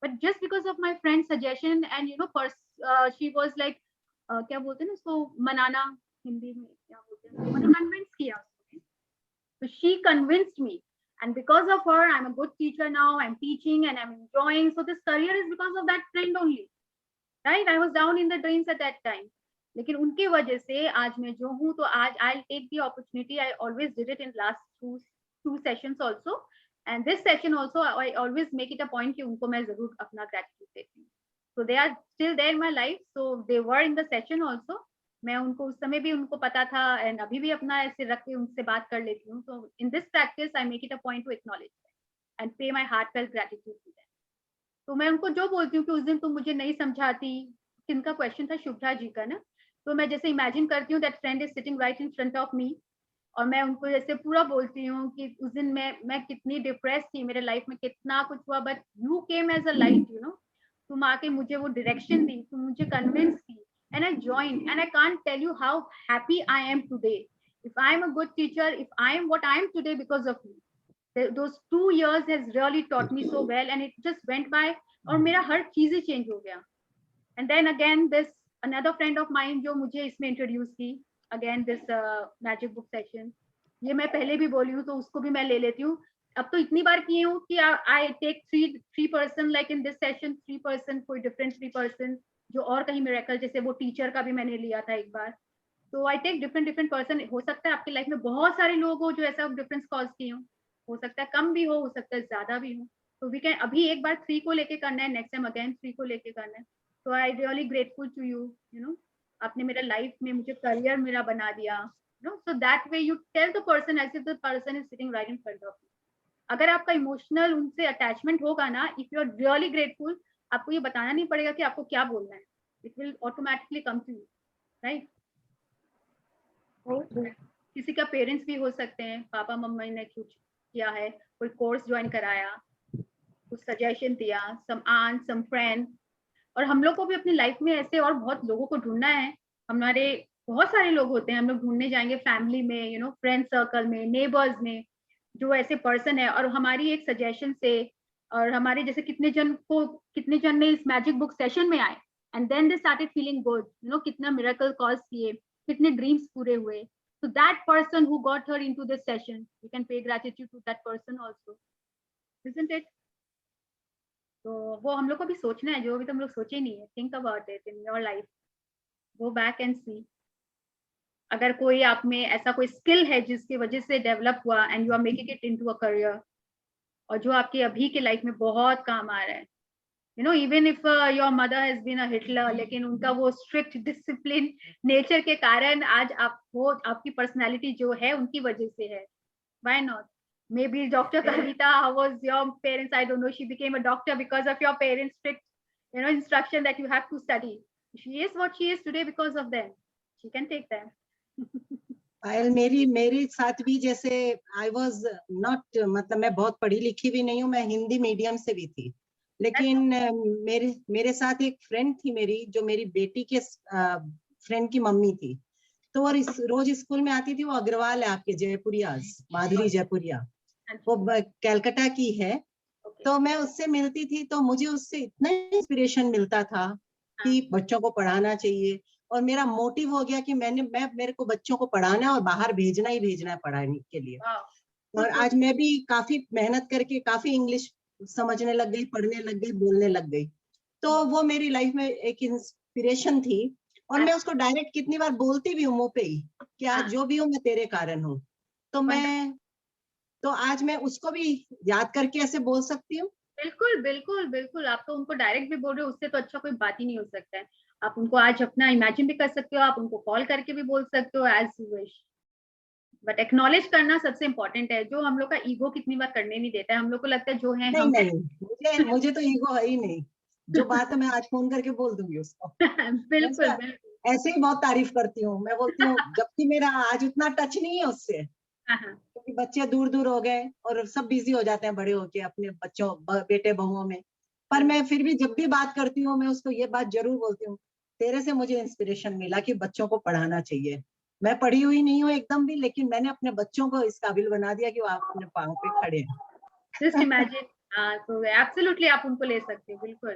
but just because of my friend's suggestion and you know she was like क्या बोलते हैं ना उसको, मनाना हिंदी में क्या बोलते हैं, मुझे कन्विंस किया उसने, so she convinced me and because of her I'm a good teacher now, I'm teaching and I'm enjoying, so this career is because of that friend only, right? I was down in the drains at that time, लेकिन उनकी वजह से आज मैं जो हूँ, तो आज I'll take the opportunity, I always did it in last two sessions also, and this session also I always make it a point कि उनको मैं जरूर अपना gratitude देती हूँ, so they are still there in my life, so they were in the session also, मैं उनको उस समय भी उनको पता था, and अभी भी अपना ऐसे रख के उनसे बात कर लेती हूँ, so in this practice I make it a point to acknowledge them and pay my heartfelt gratitude to them। तो मैं उनको जो बोलती हूँ कि उस दिन तुम मुझे नहीं समझाती, किनका क्वेश्चन था, शुभ्रा जी का ना, तो मैं जैसे इमेजिन करती हूँ that friend is sitting right in front of me, और मैं उनको जैसे पूरा बोलती हूँ कि उस दिन मैं कितनी डिप्रेस थी, मेरे लाइफ में कितना कुछ हुआ, but you came as a light, you know, तुम आके मुझे वो डायरेक्शन दी, तुम मुझे कन्विंस की, and I joined, and I can't tell you how happy I am today, if I am a good teacher, if I am what I am today because of you, those 2 years has really taught me so well, and it just went by, और मेरा हर चीज ही change हो गया। And then again this another friend of mine जो मुझे इसमें introduce की, again this magic book session, ये मैं पहले भी बोली हूँ तो उसको भी मैं ले लेती हूँ, अब तो इतनी बार की हूँ कि I take three person, like in this session 3 person, कोई डिफरेंट 3 person, जो और कहीं मिरेकल, जैसे वो टीचर का भी मैंने लिया था एक बार, तो आई टेक डिफरेंट पर्सन। हो सकता है आपकी लाइफ में बहुत सारे लोग हो जो ऐसा डिफरेंस कॉज किए हो सकता है कम भी हो सकता है ज्यादा भी हो, तो वी कैन अभी एक बार 3 को लेके करना है, नेक्स्ट टाइम अगेन 3 को लेके करना है। So I really grateful to you, you know, आपने मेरा लाइफ में मुझे करियर मेरा बना दिया, you know, so that way you tell the person as if the person is sitting right in front of you। अगर आपका इमोशनल उनसे अटैचमेंट होगा ना, if you are really grateful, आपको ये बताना नहीं पड़ेगा कि आपको क्या बोलना है, it will automatically come to you, right? किसी का पेरेंट्स भी हो सकते हैं, पापा मम्मा ने कुछ किया है, कोई कोर्स ज्वाइन कराया, कुछ सजेशन दिया, some aunt, some friend, और हम लोग को भी अपनी लाइफ में ऐसे और बहुत लोगों को ढूंढना है, हमारे बहुत सारे लोग होते हैं, हम लोग ढूंढने जाएंगे फैमिली में, यू नो, फ्रेंड सर्कल में, नेबर्स में, जो ऐसे पर्सन है, और हमारी एक सजेशन से, और हमारे जैसे कितने जन ने इस मैजिक बुक सेशन में आए, and then they started feeling good, you know, कितना मिरेकल कॉज किए, कितने ड्रीम्स पूरे हुए, so that person who got her into this session, you can pay gratitude to that person also, isn't it? तो वो हम लोग को भी सोचना है, जो अभी तुम लोग सोचे नहीं है, think about it in your life, go back and see, अगर कोई आप में ऐसा कोई स्किल है जिसकी वजह से डेवलप हुआ and you are making it into a career, और जो आपके अभी के लाइफ में बहुत काम आ रहा है, you know, even if your mother has been a Hitler, लेकिन उनका वो स्ट्रिक्ट डिसिप्लिन नेचर के कारण आज आप वो आपकी पर्सनैलिटी जो है उनकी वजह से है, why not? Maybe Dr. Kavita, how was your parents? I don't know. She became a doctor because of your parents' strict, you know, instruction that you have to study. She is what she is today because of them. She can take them. पायल, मेरी साथ भी जैसे I was not, मतलब मैं बहुत पढ़ी लिखी भी नहीं हूँ, मैं हिंदी मीडियम से भी थी, लेकिन मेरे साथ एक फ्रेंड थी मेरी, जो मेरी बेटी के फ्रेंड की मम्मी थी, तो वो रोज स्कूल में आती थी, वो अग्रवाल है आपके, जयपुरिया, माधुरी जयपुरिया, वो कलकत्ता की है, तो मैं उससे मिलती थी, तो मुझे उससे इतना इंस्पिरेशन मिलता था कि बच्चों को पढ़ाना चाहिए, और मेरा मोटिव हो गया कि मेरे को बच्चों को पढ़ाना है और बाहर भेजना ही भेजना है पढ़ाने के लिए। और आज मैं भी काफी मेहनत करके काफी इंग्लिश समझने लग गई, पढ़ने लग गई, बोलने लग गई, तो वो मेरी लाइफ में एक इंस्पिरेशन थी, और मैं उसको डायरेक्ट कितनी बार बोलती भी हूँ मुंह पे ही कि आज जो भी हूँ मैं तेरे कारण हूँ, तो आज मैं उसको भी याद करके ऐसे बोल सकती हूँ। बिल्कुल बिल्कुल बिल्कुल, आप तो उनको डायरेक्ट भी बोल रहे हो, उससे तो अच्छा कोई बात ही नहीं हो सकता है। आप उनको आज अपना इमेजिन भी कर सकते हो, आप उनको कॉल करके भी बोल सकते हो, as you wish. But acknowledge करना सबसे इम्पोर्टेंट है, जो हम लोग का ईगो कितनी बार करने नहीं देता है। हम लोग को लगता है जो है नहीं हम नहीं, मुझे तो ईगो है ही नहीं। जो बात है मैं आज फोन करके बोल दूंगी उसको। बिल्कुल बिल्कुल, ऐसे ही बहुत तारीफ करती हूँ। मैं बोलती हूँ जबकि मेरा आज उतना टच नहीं है उससे, हाँ हाँ, क्योंकि बच्चे दूर दूर हो गए और सब बिजी हो जाते हैं बड़े होके अपने बच्चों बेटे बहुओं में। पर मैं फिर भी जब भी बात करती हूँ मैं उसको ये बात जरूर बोलती हूँ, तेरे से मुझे इंस्पिरेशन मिला कि बच्चों को पढ़ाना चाहिए। मैं पढ़ी हुई नहीं हूँ एकदम भी, लेकिन मैंने अपने बच्चों को इस काबिल बना दिया कि वो आप अपने पाँव पे खड़े हैं। Just imagine. हाँ, तो एब्सोल्युटली आप उनको ले सकते हो, बिल्कुल।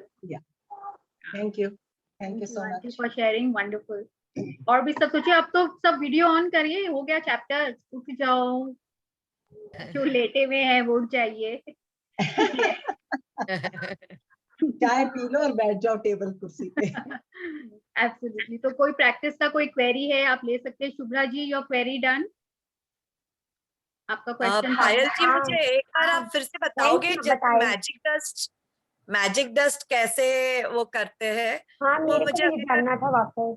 Thank you so thank you much for sharing, wonderful. और भी सब सोचिए, अब तो सब वीडियो ऑन करिए, हो गया चैप्टर, उठ जाओ, जो लेटे हुए हैं वो उठ जाइए। चाय पी लो और बैठ जाओ टेबल कुर्सी पे। एब्सोल्युटली। तो कोई प्रैक्टिस का कोई क्वेरी है आप ले सकते हैं। Shubhra ji, your query done, आपका क्वेश्चन। पायल जी, मुझे एक बार आप फिर से बताओगे Thank you, जैसे बताइए। मैजिक डस्ट कैसे वो करते हैं? हाँ, तो मेरे को मुझे भी जानना था वापस।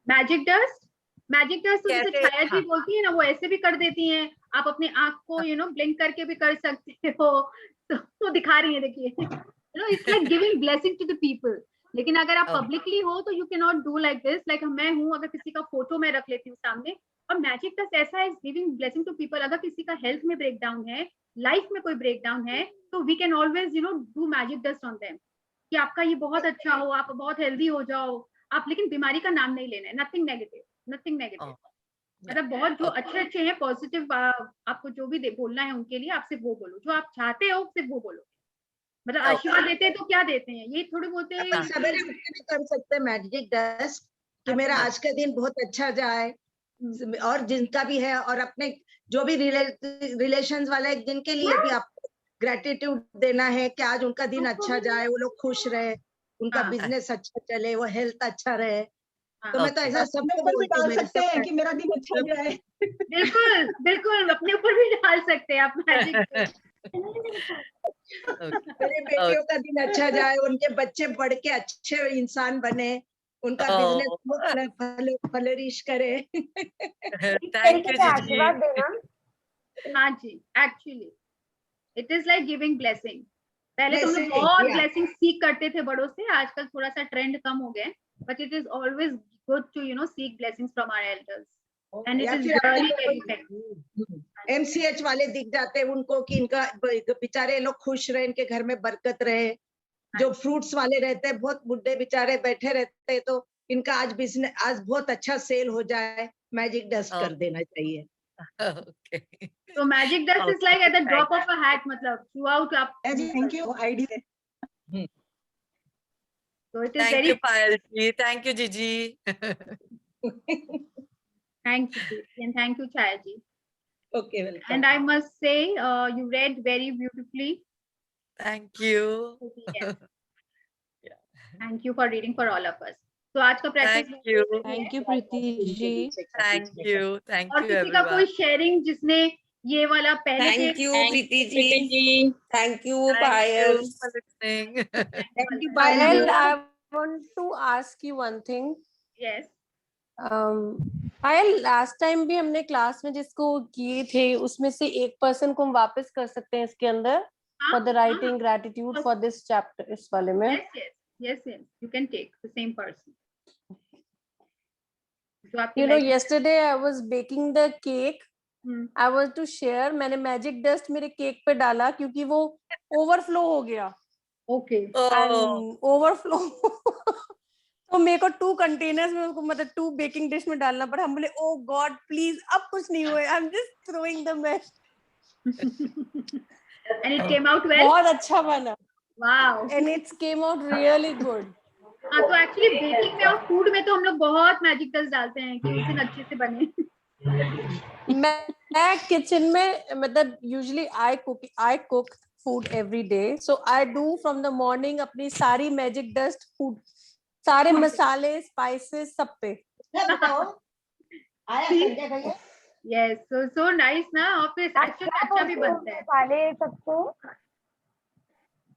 मैजिक डस्ट तो जैसे कैसे? छाया जी बोलती है ना, वो ऐसे भी कर देती हैं। आप अपने आंख को ब्लिंक करके भी कर सकते हो। तो वो दिखा रही है, देखिए, it's like giving blessing to the people. लेकिन अगर आप पब्लिकली हो तो you can not do like this. Like मैं हूँ, अगर किसी का फोटो मैं रख लेती हूँ सामने, और मैजिक डस्ट ऐसा है, गिविंग ब्लेसिंग टू पीपल। अगर किसी का हेल्थ में ब्रेकडाउन है, लाइफ में कोई ब्रेकडाउन है, तो we can always do magic dust on them, कि आपका ये बहुत अच्छा हो, आप बहुत हेल्दी हो जाओ। आप लेकिन बीमारी का नाम नहीं लेना है, नथिंग नेगेटिव। मतलब बहुत जो अच्छे हैं, पॉजिटिव, आपको जो भी बोलना है उनके लिए, आप सिर्फ वो बोलो जो आप चाहते हो, सिर्फ वो बोलो। मतलब आशीर्वाद देते हैं तो क्या देते हैं, ये थोड़े बोलते हैं। अपन सवेरे उठ के भी कर सकते हैं मैजिक डस्ट कि मेरा आज का दिन बहुत अच्छा जाए, और जिनका भी है, और अपने जो भी रिलेशंस वाले जिनके लिए भी आपको ग्रेटिट्यूड देना है कि आज उनका दिन अच्छा जाए, वो लोग खुश रहे, उनका बिजनेस अच्छा चले, वो हेल्थ अच्छा रहे। तो मैं तो ऐसा सबको ऊपर भी बोलती डाल हूँ सकते हैं कि मेरा दिन अच्छा जाए। बिल्कुल बिल्कुल, अपने ऊपर भी डाल सकते हैं आप मैजिक। मेरे बेटियों का दिन अच्छा जाए, उनके बच्चे बढ़ के अच्छे इंसान बने, उनका बिजनेस फ्लरिश करे। थैंक यू जी। हाँ जी, actually it is like giving blessing. पहले तो हम लोग Blessing, बहुत yeah. ब्लेसिंग सीख करते थे बड़ों से, आजकल थोड़ा सा ट्रेंड कम हो गया, but it is always good to seek blessings from our elders, and it या इज फिर रियली वेरी इफेक्टिव। MCH वाले दिख जाते हैं उनको कि इनका बेचारे लोग खुश रहे, इनके घर में बरकत रहे। जो फ्रूट्स वाले रहते हैं, बहुत बुढ़े बेचारे बैठे रहते हैं, तो इनका आज बिजनेस आज बहुत अच्छा सेल हो जाए, मैजिक डस्ट कर देना चाहिए। So magic dust is like at the drop of a hat, मतलब throughout आप। Thank you, idea. So it is Thank very. you Payal ji, thank you Gigi. Thank you Preeti, and thank you Chaya ji. Okay, welcome. And I must say, you read very beautifully. Thank you. Yes. Thank you for reading for all of us. So आज का practice। Thank you Preeti ji. Thank you और किसी का कोई sharing जिसने ये वाला पहले से। Thank you Preeti ji, thank you Payal. Thank you Payal, I want to ask you one thing. Yes. Payal, last time भी हमने क्लास में जिसको किए थे उसमें से एक पर्सन को हम वापस कर सकते हैं इसके अंदर, for the writing gratitude for this chapter, इस वाले में। Yes, you can take the same person. You know, yesterday I was baking the cake. I was to share. मैंने मैजिक डस्ट मेरे केक पे डाला क्योंकि वो ओवरफ्लो हो गया। Okay. And overflow तो मेरे को 2 कंटेनर्स में उसको मतलब 2 बेकिंग डिश में डालना पड़ा। हम बोले ओ गॉड प्लीज अब कुछ नहीं हुए, I am just throwing the mash. And it came out well. बहुत अच्छा बना। Wow. And it came out really good. हाँ, तो एक्चुअली बेकिंग में और फूड में तो हम लोग बहुत मैजिक डस्ट डालते हैं कि उस दिन अच्छे से बने। मैं किचन में मतलब usually I cook food every day, so I do from the morning अपनी सारी मैजिक डस्ट फूड, सारे मसाले स्पाइसेस सब पे। Yes, so nice ना, और फिर अच्छा भी बनता है। वाले सबको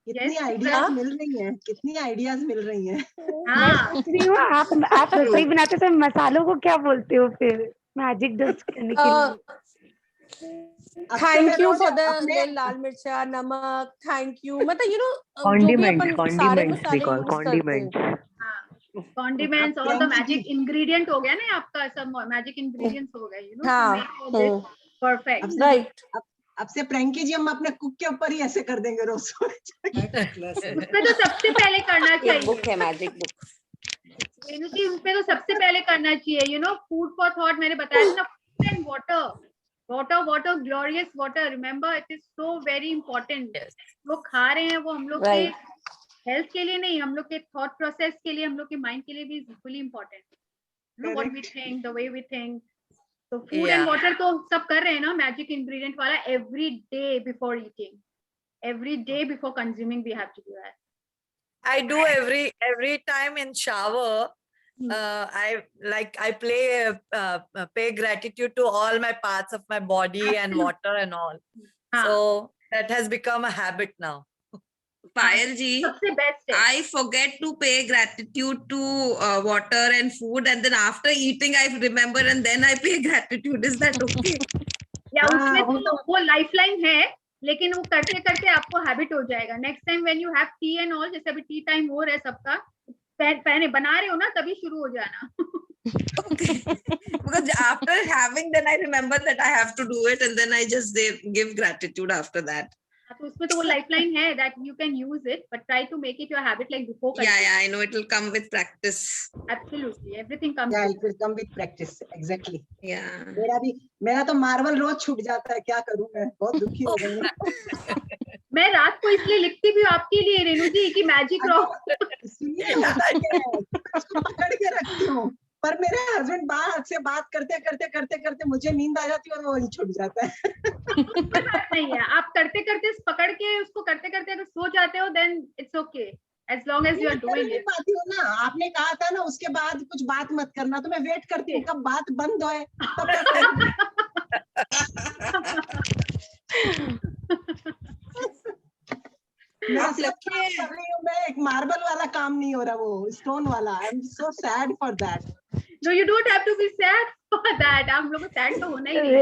कितनी Yes, आइडियाज मिल रही हैं, कितनी आइडियाज मिल रही हैं। मैं पूछ रही हूँ, आप रसोई बनाते समय मसालों को क्या बोलते हो फिर मैजिक डस्ट करने के लिए? अब से मैं थैंक यू रोज फॉर द अपने लाल मिर्चा, नमक, थैंक यू, मतलब जो भी Condiments, अपन सारे condiments we मसाले call यूज करते हैं। condiments. condiments, all the Priyanka magic ji, ingredient हो गया ना आपका, सब magic ingredients हो गए, to हाँ, make all this perfect. अब से राइट। अब से प्रियंकी जी हम अपने कुक के ऊपर ही ऐसे कर देंगे रोज। उसपे तो सबसे पहले करना चाहिए, बुक है मैजिक बुक। रेणु जी, उनपे तो सबसे पहले करना चाहिए, फूड फॉर थॉट मैंने बताया था ना, food and water, glorious water, remember it is so very important. लोग खा रहे हैं वो हम लोग के हेल्थ के लिए नहीं, हम लोग के थॉट प्रोसेस के लिए, हम लोग के माइंड के लिए भी equally important, what we think, the way we think. तो फूड एंड वाटर तो सब कर रहे हैं ना, मैजिक इंग्रेडिएंट वाला, every day before eating, every day before consuming we have to do that. I do every time in shower. I pay gratitude to all my parts of my body and water and all. So that has become a habit now. Payal ji, सबसे best है। I forget to pay gratitude to water and food, and then after eating I remember and then I pay gratitude. Is that okay? या उसमें तो वो lifeline है, लेकिन वो करते करते आपको हैबिट हो जाएगा। Next time when you have T and all, जैसे अभी टी टाइम हो रहा है सबका, पहले बना रहे हो ना, तभी शुरू हो जाना। Because after having, then I remember that I have to do it, and then I just give gratitude after that. तो उसमें तो वो लाइफलाइन है that you can use it, but try to make it your habit like before. Yeah, I know it will come with practice. Absolutely, everything comes. Yeah, it will come with practice. Exactly. Yeah. मेरा तो Marvel रोज छूट जाता है, क्या करूं मैं, बहुत दुखी हो गई हूं। मैं रात को इसलिए लिखती भी हूँ आपके लिए रेणु जी कि मैजिक रॉक। सुनिए, उसको पकड़ के रखती हूँ, पर मेरे हस्बैंड बाहर से बात करते मुझे नींद आ जाती है और वो वही छूट जाता है। नहीं है, आप करते करते पकड़ के उसको करते करते अगर सो जाते हो, then it's okay, as long as you are doing it. पाती हूँ ना, आपने कहा था ना उसके बाद कुछ बात मत करना, तो मैं वेट करती हूँ कब बात बंद होए मैं एक मार्बल वाला काम नहीं हो रहा, वो स्टोन वाला। I am so sad for that. No, you don't have to be sad for that. हम लोग को sad तो होना ही नहीं है।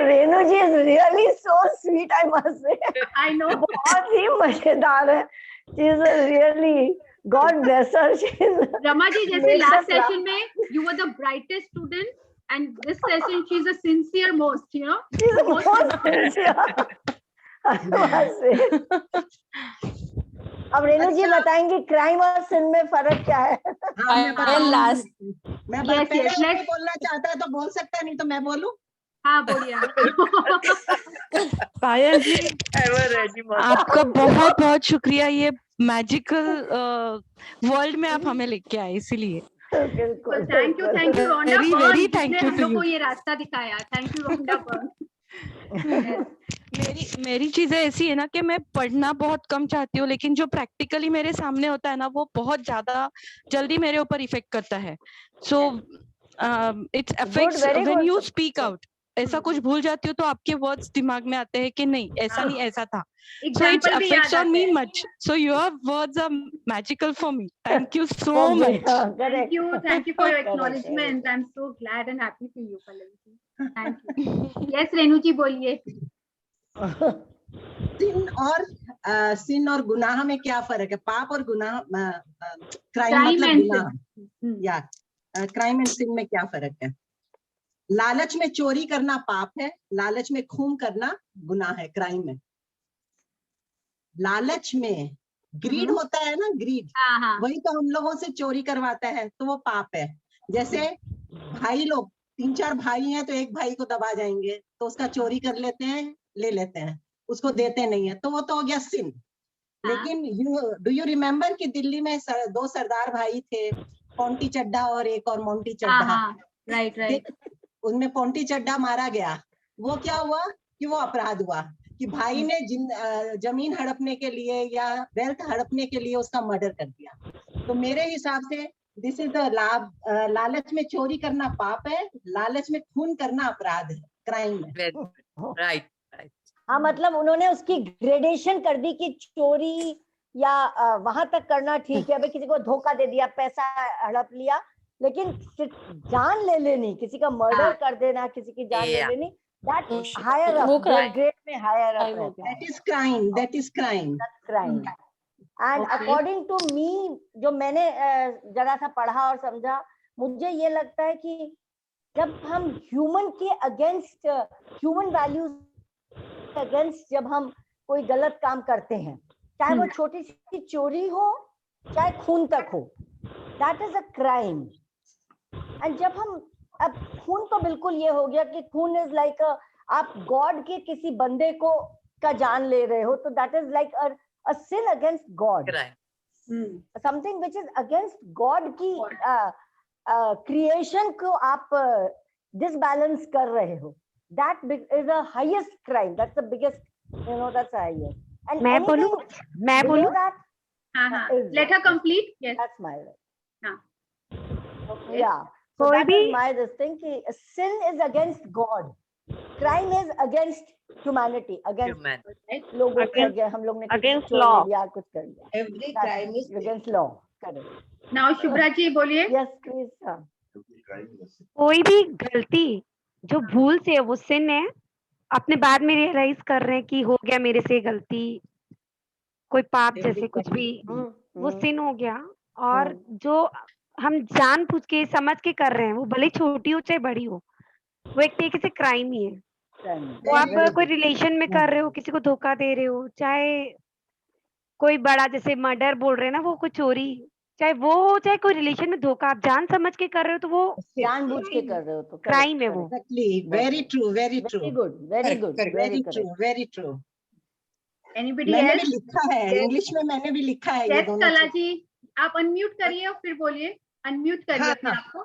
रेणु जी is really so sweet, I must say. I know. बहुत ही मजेदार है। She is really, God bless her. Rama ji, जैसे last session में you were the brightest student, and this session she is a sincere most, She's the most sincere. I must say. अब रेणु जी बताएंगे crime और सिन में फर्क क्या है? मैं पहले बोलना चाहता है तो बोल सकता है, नहीं तो मैं बोलूं। हाँ बोलिए। पायल जी, आपका बहुत बहुत शुक्रिया, ये मैजिकल वर्ल्ड में आप हमें लेके आए, इसीलिए thank you Rhonda, very thank you. हम लोग को ये रास्ता दिखाया, थैंक यू रोंडा। मेरी चीजें ऐसी है ना कि मैं पढ़ना बहुत कम चाहती हूँ, लेकिन जो प्रैक्टिकली मेरे सामने होता है ना, वो बहुत ज्यादा जल्दी मेरे ऊपर इफेक्ट करता है। So it's affects when you speak out. ऐसा कुछ भूल जाती हूँ तो आपके वर्ड्स दिमाग में आते हैं कि नहीं ऐसा नहीं, ऐसा था। So it affects on me much. So your words are magical for me. Thank you so much. Thank you for your acknowledgement. I'm so glad and happy for you, Pallavi. Thank you. Yes, Renu जी बोलिए। सिन और गुनाह में क्या फर्क है? पाप और गुनाह, क्राइम मतलब गुनाह, या क्राइम एंड सिन में क्या फर्क है? लालच में चोरी करना पाप है, लालच में खून करना गुनाह है, क्राइम है। लालच में ग्रीड होता है ना, ग्रीड, वही तो हम लोगों से चोरी करवाता है, तो वो पाप है। जैसे भाई लोग 3-4 भाई हैं तो एक भाई को दबा जाएंगे, तो उसका चोरी कर लेते हैं, ले लेते हैं, उसको देते नहीं है, तो वो तो हो गया सिन। लेकिन डू यू रिमेम्बर कि दिल्ली में 2 सरदार भाई थे, पोंटी चड्ढा और एक और मोंटी चड्ढा। राइट। उनमें पोंटी चड्ढा मारा गया। वो क्या हुआ कि वो अपराध हुआ कि भाई ने जमीन हड़पने के लिए या वेल्थ हड़पने के लिए उसका मर्डर कर दिया। तो मेरे हिसाब से दिस इज द लालच में चोरी करना पाप है, लालच में खून करना अपराध है, क्राइम है। राइट। हाँ, मतलब उन्होंने उसकी ग्रेडेशन कर दी कि चोरी या वहां तक करना ठीक है, भाई किसी को धोखा दे दिया, पैसा हड़प लिया, लेकिन जान ले लेनी, किसी का मर्डर कर देना, किसी की जान ले लेनी, दैट हायर अप, ग्रेड में हायर अप रहता है। That is crime, that is crime, crime. And according to me, जो मैंने जरा सा पढ़ा और समझा, मुझे ये लगता है कि जब हम ह्यूमन के अगेंस्ट, ह्यूमन वैल्यूज अगेंस्ट जब हम कोई गलत काम करते हैं, चाहे वो छोटी सी चोरी हो, चाहे खून तक हो, that is a crime. And जब हम, अब खून तो बिल्कुल ये हो गया कि खून इज लाइक आप गॉड के किसी बंदे को का जान ले रहे हो, तो that is like a sin against God, something which is against God की creation को आप disbalance कर रहे हो, that is the highest crime, that's the biggest, you know, that's the highest. And मैं बोलूं? that, let her complete. Yes, that's my right. Okay. Yeah, so that is my this thing कि sin is against God, crime is against humanity, against लोगों के, हम लोग ने against law या कुछ कर दिया, every crime is against law, correct. Now Shubhra ji बोलिए। Yes, please. कोई भी गलती जो भूल से है वो सिन है, अपने बाद में रियलाइज कर रहे हैं कि हो गया मेरे से गलती, कोई पाप जैसे कुछ भी, वो सिन हो गया। और जो हम जानबूझ के समझ के कर रहे हैं, वो भले छोटी हो चाहे बड़ी हो, वो एक तरीके से क्राइम ही है। वो आप कोई रिलेशन में कर रहे हो, किसी को धोखा दे रहे हो, चाहे कोई बड़ा जैसे मर्डर बोल रहे हैं ना, वो कोई चोरी, चाहे वो हो चाहे कोई रिलेशन में धोखा, आप जान समझ के कर रहे हो तो वो जानबूझ के कर रहे हो तो क्राइम है वो। Very true, very true, very good, very good, very true, very true. Anybody मैंने else? भी लिखा है, इंग्लिश में मैंने भी लिखा है ये Yes, दोनों कला जी, आप अनम्यूट करिए और फिर बोलिए, अनम्यूट करिए अपने आप को।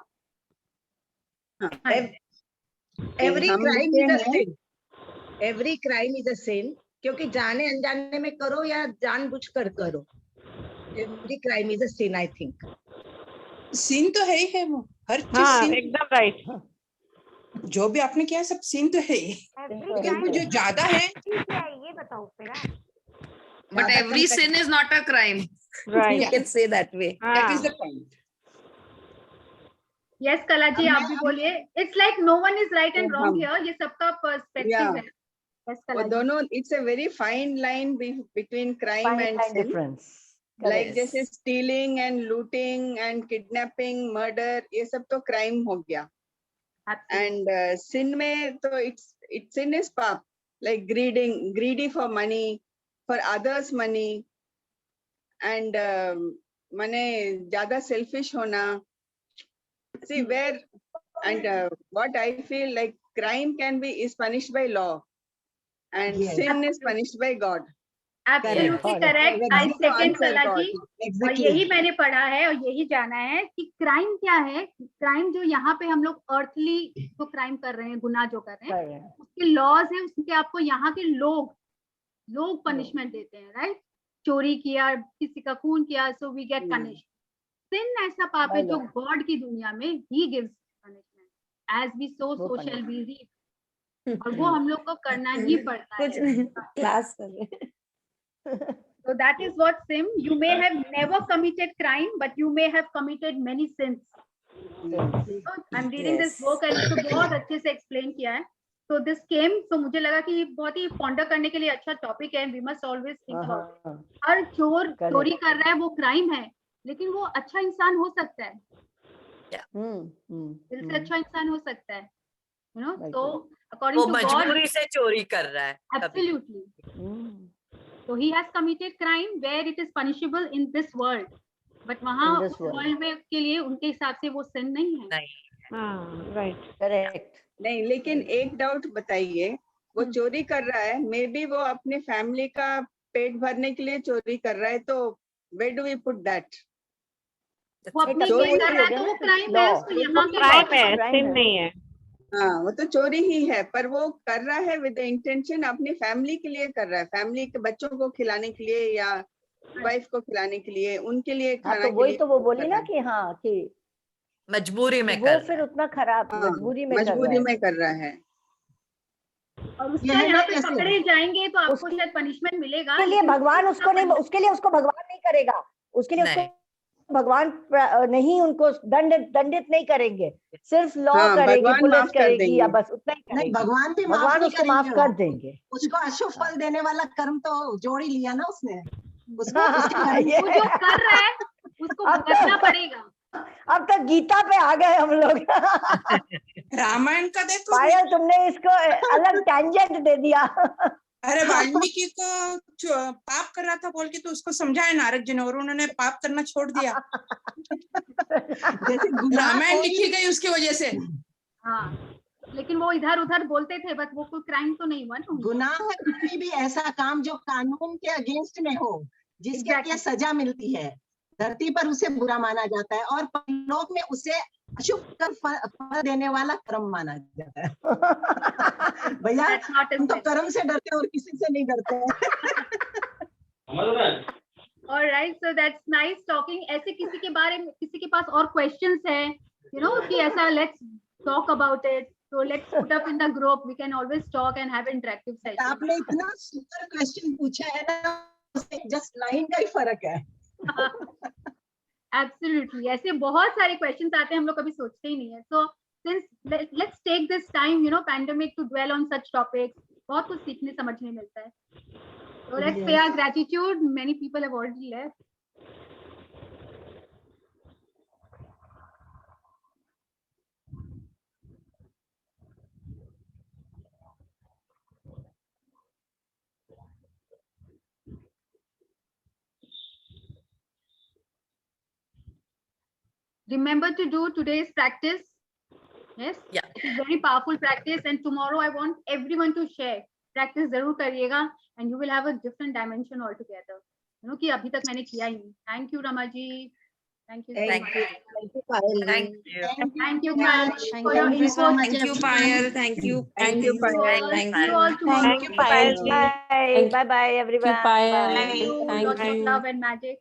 Every crime is a sin. Every crime is a sin, क्योंकि जाने अनजाने में करो या जानबूझकर करो, every crime is a sin, I think. Sin तो है ही है वो, हर चीज सीन, एकदम राइट। जो भी आपने किया सब सीन तो है ही, लेकिन वो जो ज्यादा है ये बताओ But every sin is not a crime. Right. You can say that way. That is the point. Yes, कला जी आप भी बोलिए। It's like no one is right and wrong here. ये सबका perspective है। Yes, वो दोनों, it's a very fine line between crime and sin. difference. Like जैसे stealing and looting and kidnapping, murder, ये सब तो crime हो गया. And sin में तो it's sin is पाप, like greedy for money, for others money, and माने ज्यादा selfish होना. See where, and what I feel like crime is punished by law, and sin is punished by God. Absolutely correct. I second कला जी। और यही मैंने पढ़ा है और यही जाना है कि क्राइम क्या है। क्राइम जो यहाँ पे हम लोग अर्थली जो क्राइम कर रहे हैं, गुनाह जो कर रहे हैं, उसके लॉज है, उसके आपको यहाँ के लोग पनिशमेंट देते हैं, राइट। चोरी किया, किसी का खून किया, so we get punish. Sin ऐसा पाप है जो गॉड की दुनिया में ही gives punishment, as we sow so shall we reap, और वो हम लोग को करना ही पड़ता है। क्लास कर रहे। So that is what sin. You may have never committed crime, but you may have committed many sins. So I'm reading this book and इसको बहुत अच्छे से explain किया है। So this came, so मुझे लगा कि ये बहुत ही ponder करने के लिए अच्छा टॉपिक है। We must always think about it. हर चोर चोरी कर रहा है वो क्राइम है, लेकिन वो अच्छा इंसान हो सकता है, दिल से अच्छा इंसान हो सकता है, you know. So according to God, वो मजबूरी से चोरी कर रहा है। Absolutely. So he has committed crime where it is punishable in this world, but वहाँ वर्ल्ड में के लिए उनके हिसाब से वो sin नहीं है। Right, correct. नहीं, लेकिन एक डाउट बताइए, वो चोरी कर रहा है, मे बी वो अपने फैमिली का पेट भरने के लिए चोरी कर रहा है, तो where do we put that? वो अपने लिए कर रहा है तो वो क्राइम है, उसको यहाँ के क्राइम है, sin नहीं है। हाँ, वो तो चोरी ही है, पर वो कर रहा है विद द इंटेंशन अपनी फैमिली के लिए कर रहा है, फैमिली के बच्चों को खिलाने के लिए या वाइफ को खिलाने के लिए, उनके लिए हाँ, खाना तो के वही लिए तो वो बोली कर ना रहा है। कि हाँ कि मजबूरी में वो कर फिर उतना खराब हाँ, मजबूरी में कर रहा मजबूरी है। में कर रहा है। और ये उसका है यहाँ ना पे जैसे पकड़े जाएंगे तो आपको उसके शायद पनिशमेंट मिलेगा, लिए लेकिन भगवान उसका उसको नहीं, punishment- उसके लिए उसको भगवान नहीं करेगा, उसके लिए उसको नहीं, भगवान नहीं उनको दंडित नहीं करेंगे, सिर्फ लॉ हाँ, करेगी, भगवान पुलिस माफ कर करेगी, या देंगे। बस उतना ही नहीं, करेगी। भगवान भी माफ भगवान नहीं उसको माफ करेंगे, कर देंगे। उसको अशुभ फल देने वाला कर्म तो जोड़ ही लिया ना उसने, उसको उसके कर्म ये वो जो कर रहा है उसको अब भुगतना तो पड़ेगा। अब तक गीता पे आ गए हम लोग। रामायण का देखो। पायल तुमने इसको अलग टैंजेंट दे दिया। अरे वाल्मीकि को पाप कर रहा था बोल के तो उसको समझाया नारद जी ने, और उन्होंने पाप करना छोड़ दिया। जैसे गुनाह रामायण कोई लिखी गई उसकी वजह से। हाँ, लेकिन वो इधर उधर बोलते थे, बट वो कोई क्राइम तो नहीं हुआ ना उनका। गुनाह है कोई भी ऐसा काम जो कानून के अगेंस्ट में हो, जिसके लिए Exactly. सजा मिलती है, धरती पर उसे बुरा माना जाता है और परलोक में उसे अशुभ कर फल देने वाला कर्म माना जाता है। भैया That's not a हम तो sin. कर्म से डरते हैं और किसी से नहीं डरते हैं। All right, so that's nice talking. ऐसे किसी के बारे में, किसी के पास और questions है, you know, कि ऐसा let's talk about it. So let's put up in the group. We can always talk and have interactive sessions. आपने इतना सुंदर क्वेश्चन पूछा है ना, जस्ट लाइन का ही फर्क है। Absolutely. ऐसे बहुत सारे questions आते हैं, हम लोग कभी सोचते ही नहीं है. So since let's take this time, you know, pandemic to dwell on such topics. बहुत कुछ सीखने समझने मिलता है. So let's pay our gratitude. Many people have already left. Remember to do today's practice. Yes. Yeah. It is very powerful practice, and tomorrow I want everyone to share. Practice जरूर करिएगा, and you will have a different dimension altogether. You know कि अभी तक मैंने किया ही नहीं. Thank you Rama ji. Thank you so Thank much. you. Thank you, Payal. Thank you. Thank you guys for your Thank you so input. much. Thank you, Payal. Thank you. Thank you, Payal. Thank See you all tomorrow. Thank you, Payal. Bye, bye, bye, everyone. Payal. Thank you. Thank Lots of you. love and magic.